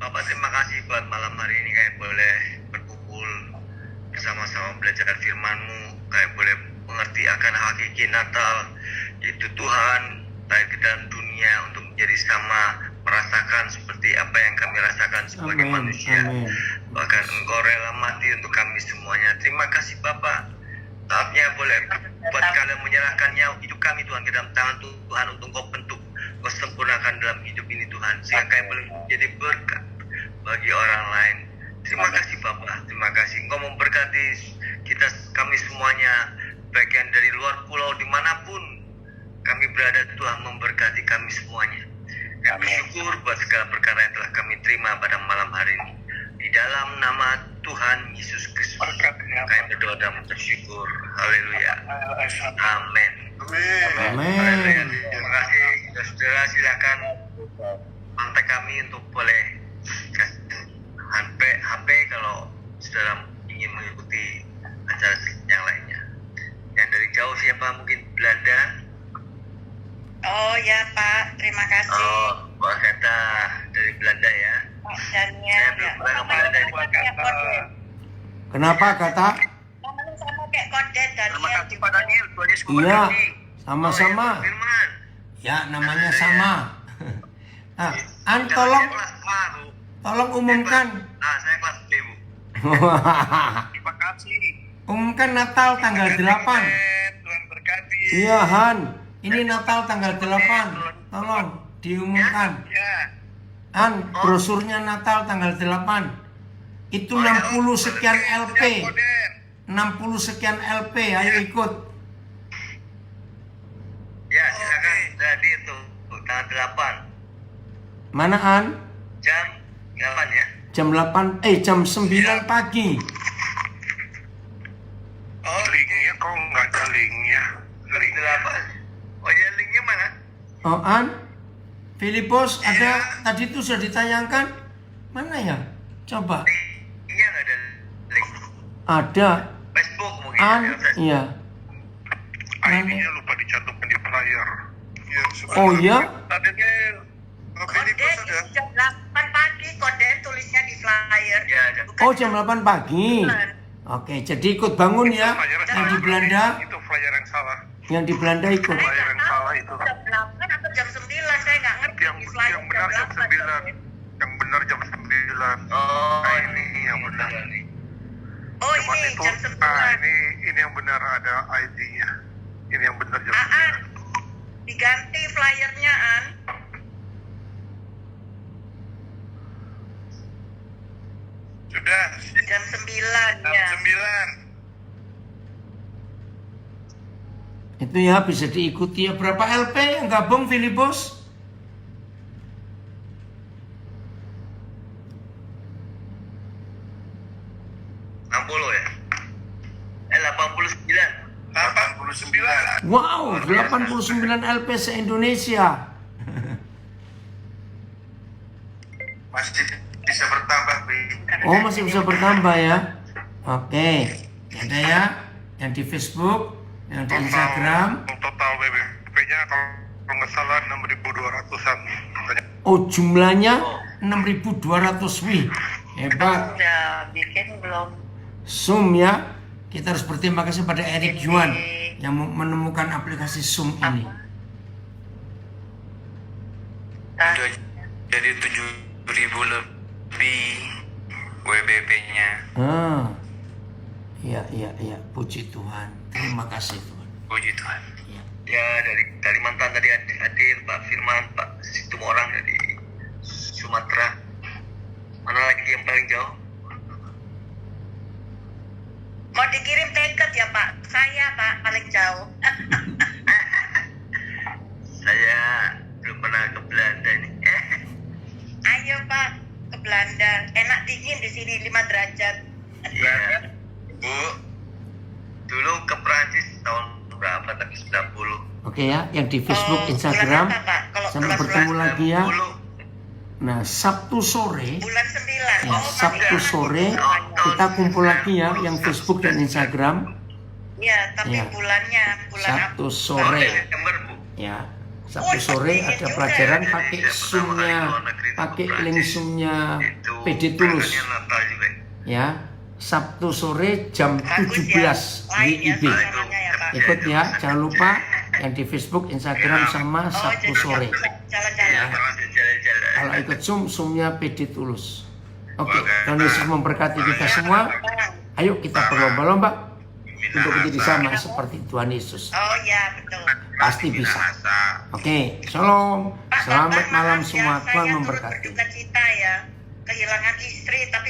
Bapak, terima kasih buat malam hari ini kayak boleh berkumpul bersama-sama belajar firman-Mu, kayak boleh mengerti akan hakiki Natal, yaitu Tuhan lahir ke dalam dunia untuk menjadi sama, merasakan seperti apa yang kami rasakan sebagai manusia. Bahkan Engkau rela mati untuk kami semuanya. Terima kasih Bapak. Saatnya boleh buat kalian menyerahkan hidup kami Tuhan ke dalam tangan Tuhan untuk Engkau bentuk Kau sempurnakan dalam hidup ini Tuhan, sehingga kami boleh menjadi berkat bagi orang lain. Terima kasih Bapa, terima kasih Engkau memberkati kami semuanya, bagian dari luar pulau dimanapun kami berada. Tuhan memberkati kami semuanya. Kami bersyukur buat segala perkara yang telah kami terima pada malam hari ini. Di dalam nama Tuhan Yesus Kristus kami berdoa dan bersyukur. Haleluya. Amin. Amin. Terima kasih saudara, silakan kontak kami untuk boleh kasih HP kalau saudara ingin mengikuti acara yang lainnya. Yang dari jauh siapa? Mungkin Belanda. Oh ya Pak, terima kasih. Oh, Pak Kata dari Belanda ya. Pak Daniel. Saya belum pernah ke Belanda. Kenapa kata? Namanya sama kayak Kodet Daniel. Terima kasih Pak Daniel. Tuhan Yesus Iya, memberkati. sama-sama. Oh, ya, Firman. Ya, namanya sama. Nah, An Saya tolong kelas A, Bu. tolong umumkan. Nah, saya kelas B, Bu. Terima kasih. Umumkan Natal tanggal 8. Tuhan berkati. Iya, Han. Ini Natal tanggal 8. Tolong diumumkan. Ya. Han, brosurnya Natal tanggal 8. Itu 60 sekian LP. 60 sekian LP, ayo ikut. Ya, silakan. Jadi itu tanggal 8. Mana An? Jam 8 ya. Jam 9 pagi. Oh, linknya kok nggak ada linknya? Link 8. Oh ya, linknya mana? Oh An? Filipos ada tadi itu sudah ditayangkan. Mana ya? Coba. Linknya nggak ada link. Ada. Facebook mungkin. An? ya. Iya. ID-nya lupa dicantumkan di flyer. Ya, Oh iya? Tadinya Kodet jam 8 pagi, Kodet tulisnya di flyer. Ya, ada. Oh jam 8 pagi. Oke, jadi ikut bangun ya. Yang di Belanda, itu flyer yang salah. yang di Belanda ikut. Flyer yang salah itu. Jam 8 atau jam 9, saya nggak ngerti. Yang benar jam 9. Yang benar jam 9. Oh, Nah, ini yang benar. Oh Cuman ini itu, jam 9. ini yang benar ada ID-nya. Ini yang benar jam Aan, diganti flyernya An. Sudah. Jam 9 ya. 9. Itu ya bisa diikuti ya. Berapa LP yang gabung Filipos? ya? 89. Wow, 89 LP se-Indonesia. Masih bisa bertambah, Bi. Oh masih bisa bertambah ya. Oke, ada ya. Yang di Facebook, yang di Instagram. Total BBP-nya kalau nggak salah 6.200-an. Oh jumlahnya 6.200. Wih, hebat. Udah bikin belum? Zoom ya. Kita harus berterima kasih pada Eric Yuan yang menemukan aplikasi Zoom ini. Udah jadi 7.000 lebih WBP-nya. Iya. Puji Tuhan. Terima kasih Tuhan. Puji Tuhan. Ya, dari Kalimantan tadi hadir Pak Firman, Pak Situmorang dari Sumatera. Mana lagi yang paling jauh? Mau dikirim tiket ya Pak? Saya Pak paling jauh. Saya belum pernah ke Belanda nih. Ayo Pak ke Belanda. Enak dingin di sini 5 derajat. Iya. Bu, dulu ke Prancis tahun berapa? Tapi 90. Oke ya, yang di Facebook, Instagram. Bulan apa, Pak? Kalau Sampai bulan bertemu lagi ya. 90. Nah, Sabtu sore. Bulan 9. Ya, Sabtu sore kita kumpul lagi ya, yang Facebook dan Instagram. Iya, tapi Ya. bulan Sabtu apa? sore. Desember, Bu. Ya, Sabtu sore ada pelajaran pakai Zoom-nya, pakai link Zoom-nya Itu PD Tulus. berangkatnya Natal juga. Ya, Sabtu sore jam Bagus 17 ya. Lain ya WIB. suasananya ya Pak. Ikut ya, jangan lupa yang di Facebook, Instagram sama Sabtu jadi sore. jalan-jalan. Ya. Jalan-jalan. Kalau ikut Zoom-nya PD Tulus. Oke, Tuhan Yesus memberkati kita semua. Ayo kita berlomba-lomba untuk menjadi sama seperti Tuhan Yesus. Oh ya betul. Pasti bisa. Oke, shalom. Selamat Bapak, malam maaf semua. ya, Tuhan saya memberkati. turut berduka cita ya, kehilangan istri, tapi